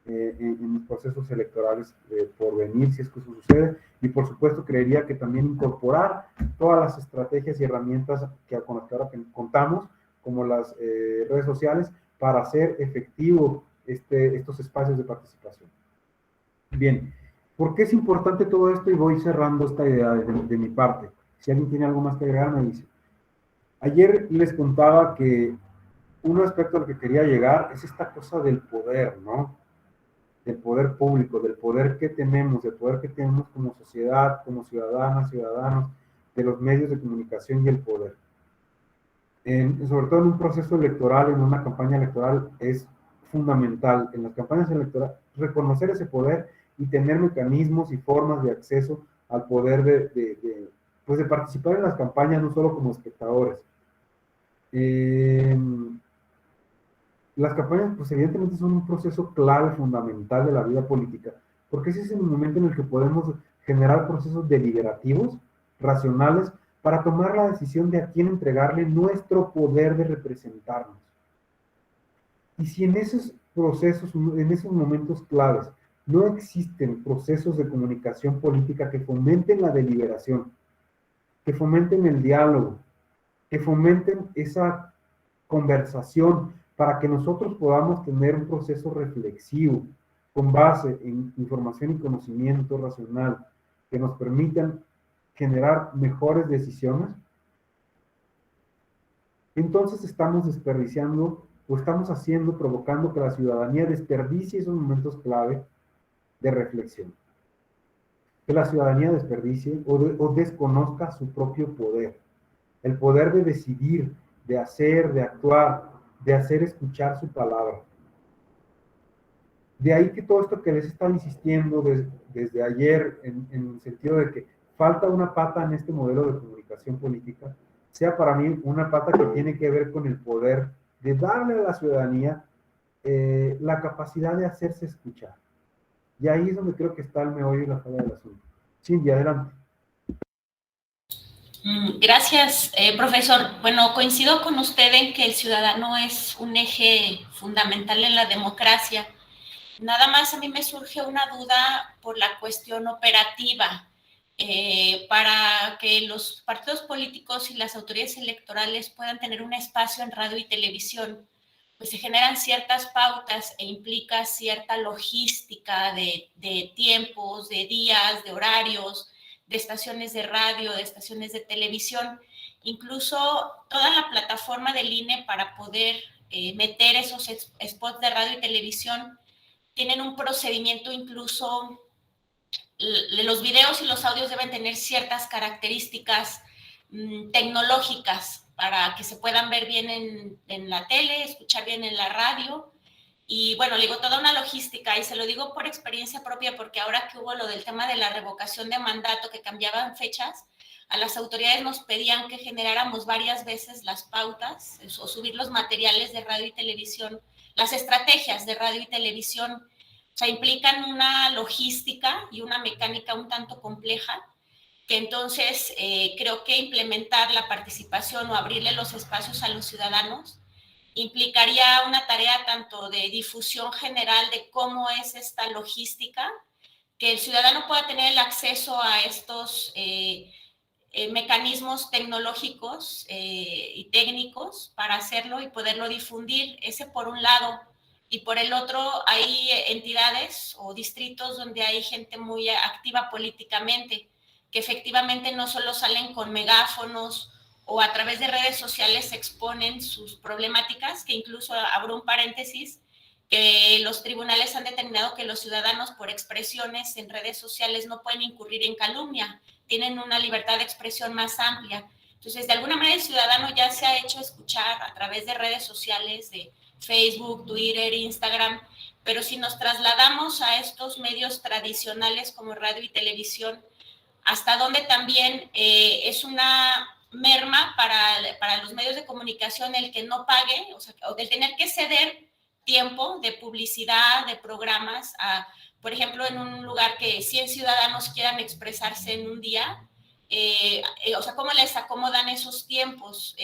en los procesos electorales por venir, si es que eso sucede. Y por supuesto creería que también incorporar todas las estrategias y herramientas con las que ahora contamos, como las redes sociales, para hacer efectivo estos espacios de participación. Bien, ¿por qué es importante todo esto? Y voy cerrando esta idea de mi parte. Si alguien tiene algo más que agregar, me dice. Ayer les contaba que un aspecto al que quería llegar es esta cosa del poder, ¿no? del poder público, del poder que tenemos como sociedad, como ciudadanas, ciudadanos, de los medios de comunicación y el poder. Sobre todo en un proceso electoral, en una campaña electoral, es fundamental en las campañas electorales reconocer ese poder y tener mecanismos y formas de acceso al poder de participar en las campañas, no solo como espectadores. Las campañas, pues evidentemente son un proceso clave, fundamental de la vida política, porque ese es el momento en el que podemos generar procesos deliberativos, racionales, para tomar la decisión de a quién entregarle nuestro poder de representarnos. Y si en esos procesos, en esos momentos claves, no existen procesos de comunicación política que fomenten la deliberación, que fomenten el diálogo, que fomenten esa conversación para que nosotros podamos tener un proceso reflexivo con base en información y conocimiento racional que nos permitan generar mejores decisiones, entonces estamos desperdiciando o estamos provocando que la ciudadanía desperdicie esos momentos clave de reflexión. Que la ciudadanía desperdicie o desconozca su propio poder. El poder de decidir, de hacer, de actuar, de hacer escuchar su palabra. De ahí que todo esto que les estaba insistiendo desde ayer, en el sentido de que falta una pata en este modelo de comunicación política, sea para mí una pata que tiene que ver con el poder de darle a la ciudadanía la capacidad de hacerse escuchar. Y ahí es donde creo que está el meollo y la falla del asunto. Cindy, adelante. Gracias, profesor. Bueno, coincido con usted en que el ciudadano es un eje fundamental en la democracia. Nada más a mí me surge una duda por la cuestión operativa. Para que los partidos políticos y las autoridades electorales puedan tener un espacio en radio y televisión, pues se generan ciertas pautas e implica cierta logística de tiempos, de días, de horarios, de estaciones de radio, de estaciones de televisión, incluso toda la plataforma del INE para poder meter esos spots de radio y televisión tienen un procedimiento incluso. Los videos y los audios deben tener ciertas características tecnológicas para que se puedan ver bien en la tele, escuchar bien en la radio. Y bueno, le digo, toda una logística, y se lo digo por experiencia propia, porque ahora que hubo lo del tema de la revocación de mandato, que cambiaban fechas, a las autoridades nos pedían que generáramos varias veces las pautas o subir los materiales de radio y televisión, las estrategias de radio y televisión. O sea, implican una logística y una mecánica un tanto compleja, que entonces creo que implementar la participación o abrirle los espacios a los ciudadanos implicaría una tarea tanto de difusión general de cómo es esta logística, que el ciudadano pueda tener el acceso a estos mecanismos tecnológicos y técnicos para hacerlo y poderlo difundir. Ese por un lado. Y por el otro, hay entidades o distritos donde hay gente muy activa políticamente, que efectivamente no solo salen con megáfonos o a través de redes sociales exponen sus problemáticas, que incluso, abro un paréntesis, que los tribunales han determinado que los ciudadanos por expresiones en redes sociales no pueden incurrir en calumnia, tienen una libertad de expresión más amplia. Entonces, de alguna manera el ciudadano ya se ha hecho escuchar a través de redes sociales, de Facebook, Twitter, Instagram, pero si nos trasladamos a estos medios tradicionales como radio y televisión, hasta donde también es una merma para los medios de comunicación el que no pague, o sea, o el tener que ceder tiempo de publicidad, de programas, por ejemplo, en un lugar que 100 ciudadanos quieran expresarse en un día, o sea, ¿cómo les acomodan esos tiempos?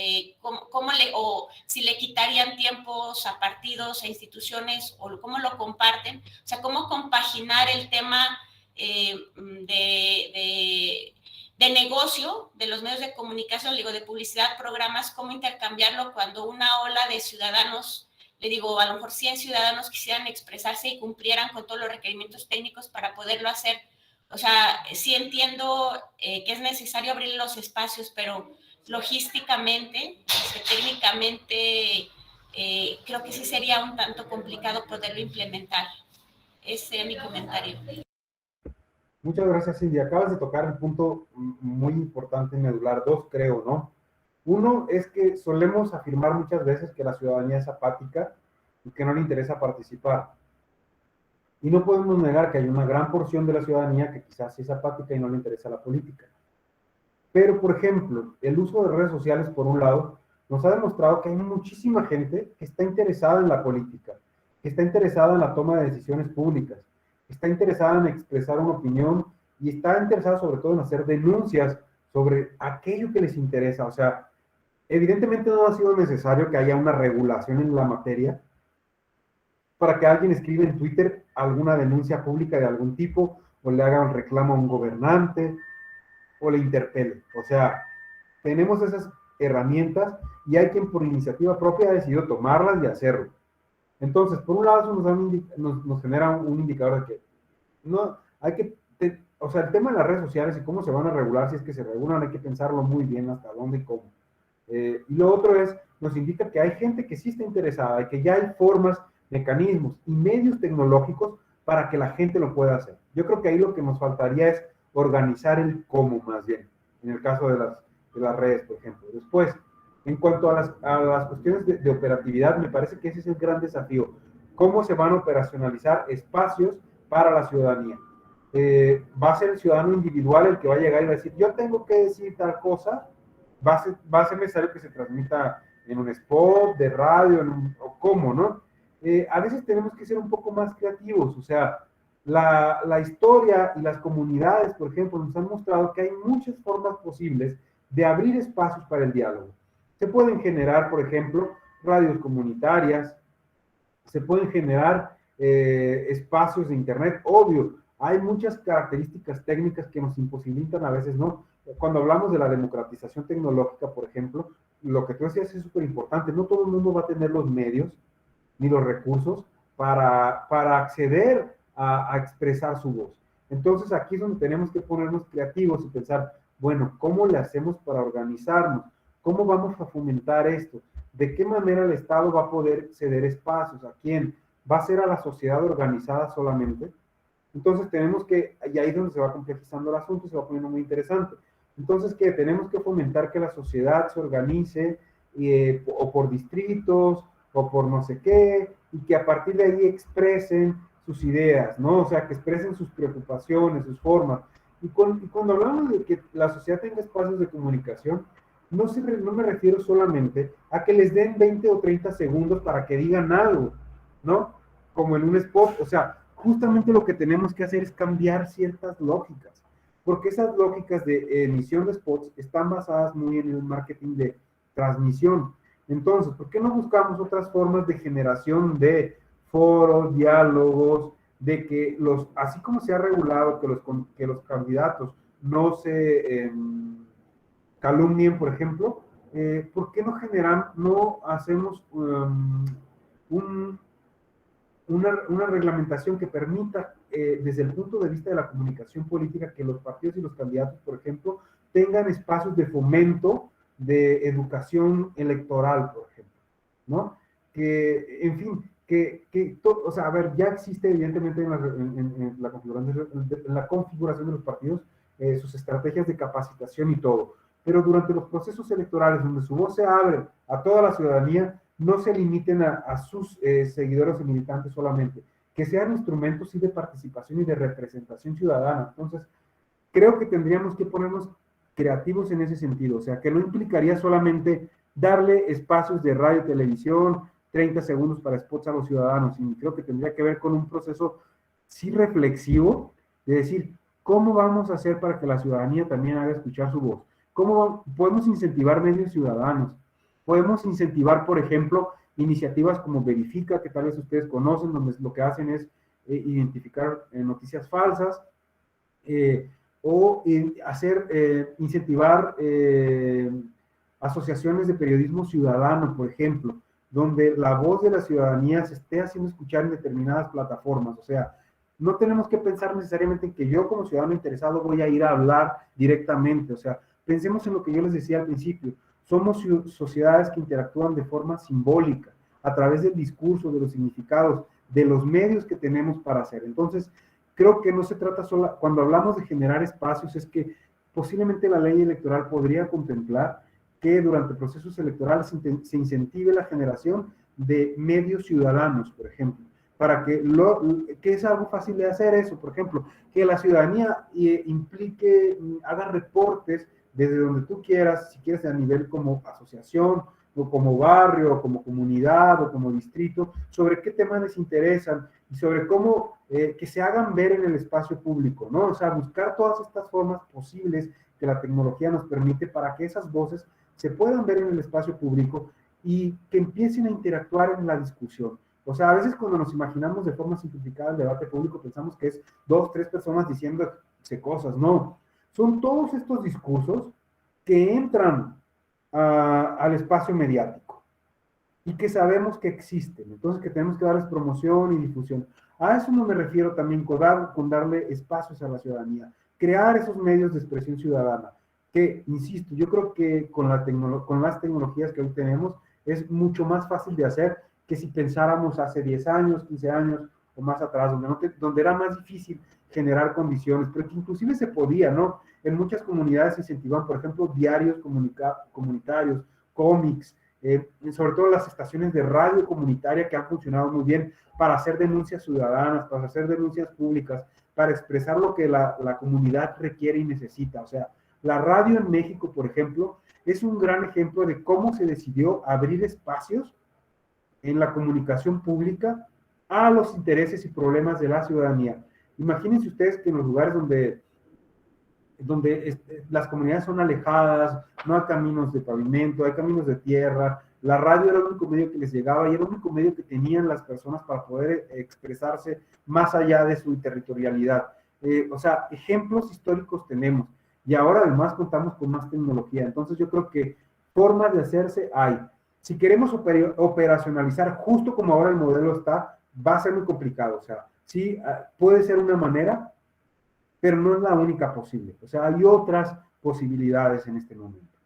O si le quitarían tiempos a partidos, a instituciones, o cómo lo comparten. O sea, ¿cómo compaginar el tema de negocio de los medios de comunicación, digo, de publicidad, programas, cómo intercambiarlo cuando una ola de ciudadanos, le digo, a lo mejor 100 ciudadanos quisieran expresarse y cumplieran con todos los requerimientos técnicos para poderlo hacer? O sea, sí entiendo que es necesario abrir los espacios, pero logísticamente, técnicamente, creo que sí sería un tanto complicado poderlo implementar. Ese es mi comentario. Muchas gracias, Cindy. Acabas de tocar el punto muy importante y medular. Dos, creo, ¿no? Uno es que solemos afirmar muchas veces que la ciudadanía es apática y que no le interesa participar. Y no podemos negar que hay una gran porción de la ciudadanía que quizás es apática y no le interesa la política. Pero, por ejemplo, el uso de redes sociales, por un lado, nos ha demostrado que hay muchísima gente que está interesada en la política, que está interesada en la toma de decisiones públicas, que está interesada en expresar una opinión y está interesada sobre todo en hacer denuncias sobre aquello que les interesa. O sea, evidentemente no ha sido necesario que haya una regulación en la materia para que alguien escriba en Twitter alguna denuncia pública de algún tipo, o le haga un reclamo a un gobernante, o le interpele. O sea, tenemos esas herramientas y hay quien por iniciativa propia ha decidido tomarlas y hacerlo. Entonces, por un lado, eso nos genera un indicador de que no hay que, o sea, el tema de las redes sociales y cómo se van a regular, si es que se regulan, hay que pensarlo muy bien hasta dónde y cómo. Y lo otro es, nos indica que hay gente que sí está interesada y que ya hay formas, mecanismos y medios tecnológicos para que la gente lo pueda hacer. Yo creo que ahí lo que nos faltaría es organizar el cómo, más bien, en el caso de las redes, por ejemplo. Después, en cuanto a las cuestiones de operatividad, me parece que ese es el gran desafío. ¿Cómo se van a operacionalizar espacios para la ciudadanía? ¿Va a ser el ciudadano individual el que va a llegar y va a decir, yo tengo que decir tal cosa? ¿Va a ser necesario que se transmita en un spot de radio, o cómo, no? A veces tenemos que ser un poco más creativos, o sea, la historia y las comunidades, por ejemplo, nos han mostrado que hay muchas formas posibles de abrir espacios para el diálogo. Se pueden generar, por ejemplo, radios comunitarias, se pueden generar espacios de internet, obvio, hay muchas características técnicas que nos imposibilitan, a veces no. Cuando hablamos de la democratización tecnológica, por ejemplo, lo que tú decías es súper importante, no todo el mundo va a tener los medios ni los recursos para acceder a expresar su voz. Entonces aquí es donde tenemos que ponernos creativos y pensar, bueno, ¿cómo le hacemos para organizarnos? ¿Cómo vamos a fomentar esto? ¿De qué manera el Estado va a poder ceder espacios? ¿A quién? ¿Va a ser a la sociedad organizada solamente? Entonces tenemos que, y ahí es donde se va complejizando el asunto y se va poniendo muy interesante. Entonces, ¿qué? Tenemos que fomentar que la sociedad se organice o por distritos, o por no sé qué, y que a partir de ahí expresen sus ideas, ¿no? O sea, que expresen sus preocupaciones, sus formas. Y cuando hablamos de que la sociedad tenga espacios de comunicación, no me refiero solamente a que les den 20 o 30 segundos para que digan algo, ¿no? Como en un spot. O sea, justamente lo que tenemos que hacer es cambiar ciertas lógicas, porque esas lógicas de emisión de spots están basadas muy en el marketing de transmisión. Entonces, ¿por qué no buscamos otras formas de generación de foros, diálogos, de que así como se ha regulado que los candidatos no se calumnien, por ejemplo, ¿por qué no hacemos una reglamentación que permita, desde el punto de vista de la comunicación política, que los partidos y los candidatos, por ejemplo, tengan espacios de fomento de educación electoral, por ejemplo, ¿no? Que, en fin, o sea, a ver, ya existe evidentemente en la configuración de los partidos sus estrategias de capacitación y todo, pero durante los procesos electorales donde su voz se abre a toda la ciudadanía, no se limiten a sus seguidores y militantes solamente, que sean instrumentos sí de participación y de representación ciudadana. Entonces, creo que tendríamos que ponernos creativos en ese sentido, o sea, que no implicaría solamente darle espacios de radio y televisión, 30 segundos para spots a los ciudadanos, y creo que tendría que ver con un proceso sí reflexivo, de decir, ¿cómo vamos a hacer para que la ciudadanía también haga escuchar su voz? ¿Cómo podemos incentivar medios ciudadanos? Podemos incentivar, por ejemplo, iniciativas como Verifica, que tal vez ustedes conocen, donde lo que hacen es identificar noticias falsas, o incentivar asociaciones de periodismo ciudadano, por ejemplo, donde la voz de la ciudadanía se esté haciendo escuchar en determinadas plataformas. O sea, no tenemos que pensar necesariamente en que yo como ciudadano interesado voy a ir a hablar directamente. O sea, pensemos en lo que yo les decía al principio. Somos sociedades que interactúan de forma simbólica, a través del discurso, de los significados, de los medios que tenemos para hacer. Entonces, creo que no se trata solo, cuando hablamos de generar espacios, es que posiblemente la ley electoral podría contemplar que durante procesos electorales se incentive la generación de medios ciudadanos, por ejemplo, para que es algo fácil de hacer eso, por ejemplo, que la ciudadanía implique, haga reportes desde donde tú quieras, si quieres a nivel como asociación, o como barrio, o como comunidad, o como distrito, sobre qué temas les interesan, y sobre cómo que se hagan ver en el espacio público, ¿no? O sea, buscar todas estas formas posibles que la tecnología nos permite para que esas voces se puedan ver en el espacio público y que empiecen a interactuar en la discusión. O sea, a veces cuando nos imaginamos de forma simplificada el debate público, pensamos que es 2, 3 personas diciéndose cosas. No, son todos estos discursos que entran al espacio mediático y que sabemos que existen, entonces que tenemos que darles promoción y difusión. A eso no me refiero también con darle espacios a la ciudadanía, crear esos medios de expresión ciudadana, que, insisto, yo creo que con las tecnologías que hoy tenemos es mucho más fácil de hacer que si pensáramos hace 10 años, 15 años o más atrás, donde era más difícil generar condiciones, pero que inclusive se podía, ¿no? En muchas comunidades se incentivan, por ejemplo, diarios comunitarios, cómics, sobre todo las estaciones de radio comunitaria que han funcionado muy bien para hacer denuncias ciudadanas, para hacer denuncias públicas, para expresar lo que la comunidad requiere y necesita. O sea, la radio en México, por ejemplo, es un gran ejemplo de cómo se decidió abrir espacios en la comunicación pública a los intereses y problemas de la ciudadanía. Imagínense ustedes que en los lugares donde las comunidades son alejadas, no hay caminos de pavimento, hay caminos de tierra, la radio era el único medio que les llegaba y era el único medio que tenían las personas para poder expresarse más allá de su territorialidad. O sea, ejemplos históricos tenemos y ahora además contamos con más tecnología. Entonces yo creo que formas de hacerse hay. Si queremos operacionalizar justo como ahora el modelo está, va a ser muy complicado. O sea, sí, puede ser una manera, pero no es la única posible. O sea, hay otras posibilidades en este momento.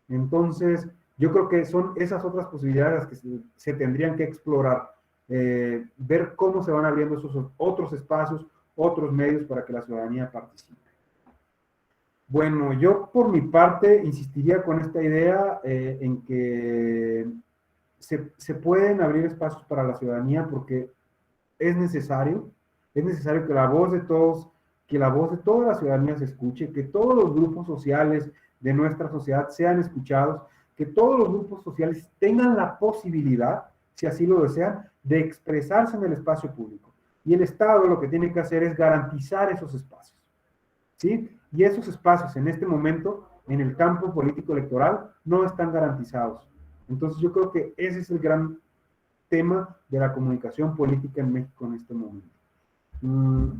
Entonces, yo creo que son esas otras posibilidades las que se tendrían que explorar, ver cómo se van abriendo esos otros espacios, otros medios para que la ciudadanía participe. Bueno, yo por mi parte insistiría con esta idea en que se pueden abrir espacios para la ciudadanía porque es necesario que la voz de todos, que la voz de toda la ciudadanía se escuche, que todos los grupos sociales de nuestra sociedad sean escuchados, que todos los grupos sociales tengan la posibilidad, si así lo desean, de expresarse en el espacio público. Y el Estado lo que tiene que hacer es garantizar esos espacios, ¿sí? Y esos espacios en este momento, en el campo político electoral, no están garantizados. Entonces yo creo que ese es el gran tema de la comunicación política en México en este momento.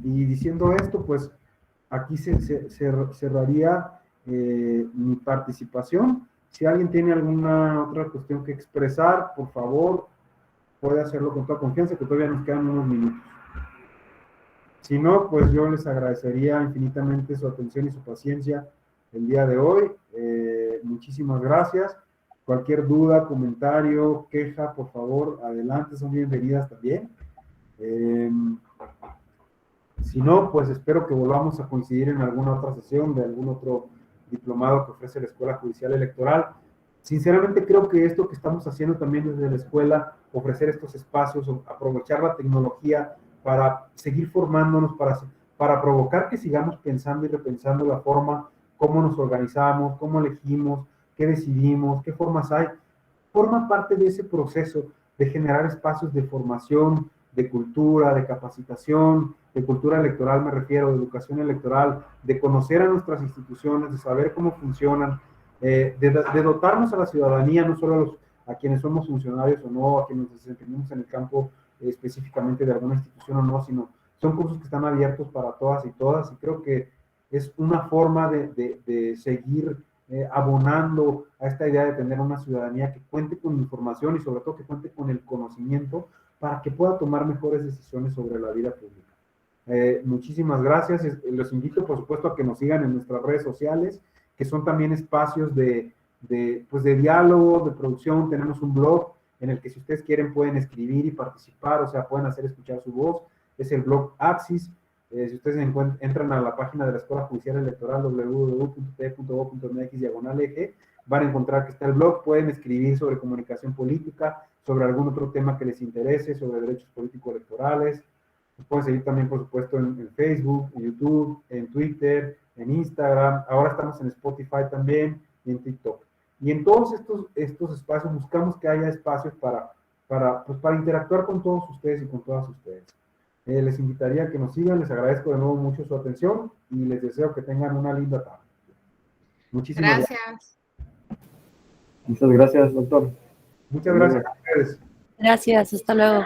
Y diciendo esto, pues aquí cerraría mi participación. Si alguien tiene alguna otra cuestión que expresar, por favor, puede hacerlo con toda confianza, que todavía nos quedan unos minutos. Si no, pues yo les agradecería infinitamente su atención y su paciencia el día de hoy. Muchísimas gracias. Cualquier duda, comentario, queja, por favor, adelante, son bienvenidas también. Si no, pues espero que volvamos a coincidir en alguna otra sesión de algún otro diplomado que ofrece la Escuela Judicial Electoral. Sinceramente creo que esto que estamos haciendo también desde la escuela, ofrecer estos espacios, aprovechar la tecnología para seguir formándonos, para provocar que sigamos pensando y repensando la forma, cómo nos organizamos, cómo elegimos, qué decidimos, qué formas hay, forma parte de ese proceso de generar espacios de formación, de cultura, de capacitación, de cultura electoral me refiero, de educación electoral, de conocer a nuestras instituciones, de saber cómo funcionan, de dotarnos a la ciudadanía, no solo a quienes somos funcionarios o no, a quienes nos desempeñamos en el campo específicamente de alguna institución o no, sino son cursos que están abiertos para todas y todas, y creo que es una forma de seguir abonando a esta idea de tener una ciudadanía que cuente con información y sobre todo que cuente con el conocimiento para que pueda tomar mejores decisiones sobre la vida pública. Muchísimas gracias. Los invito, por supuesto, a que nos sigan en nuestras redes sociales, que son también espacios de diálogo, de producción. Tenemos un blog en el que si ustedes quieren pueden escribir y participar, o sea, pueden hacer escuchar su voz. Es el blog Axis. Si ustedes entran a la página de la Escuela Judicial Electoral, www.t.gov.mx/eje, van a encontrar que está el blog. Pueden escribir sobre comunicación política, sobre algún otro tema que les interese, sobre derechos políticos electorales. Nos pueden seguir también, por supuesto, en Facebook, en YouTube, en Twitter, en Instagram. Ahora estamos en Spotify también y en TikTok. Y en todos estos espacios buscamos que haya espacios para interactuar con todos ustedes y con todas ustedes. Les invitaría a que nos sigan. Les agradezco de nuevo mucho su atención y les deseo que tengan una linda tarde. Muchísimas gracias. Muchas gracias, doctor. Muchas gracias a ustedes. Gracias, hasta luego.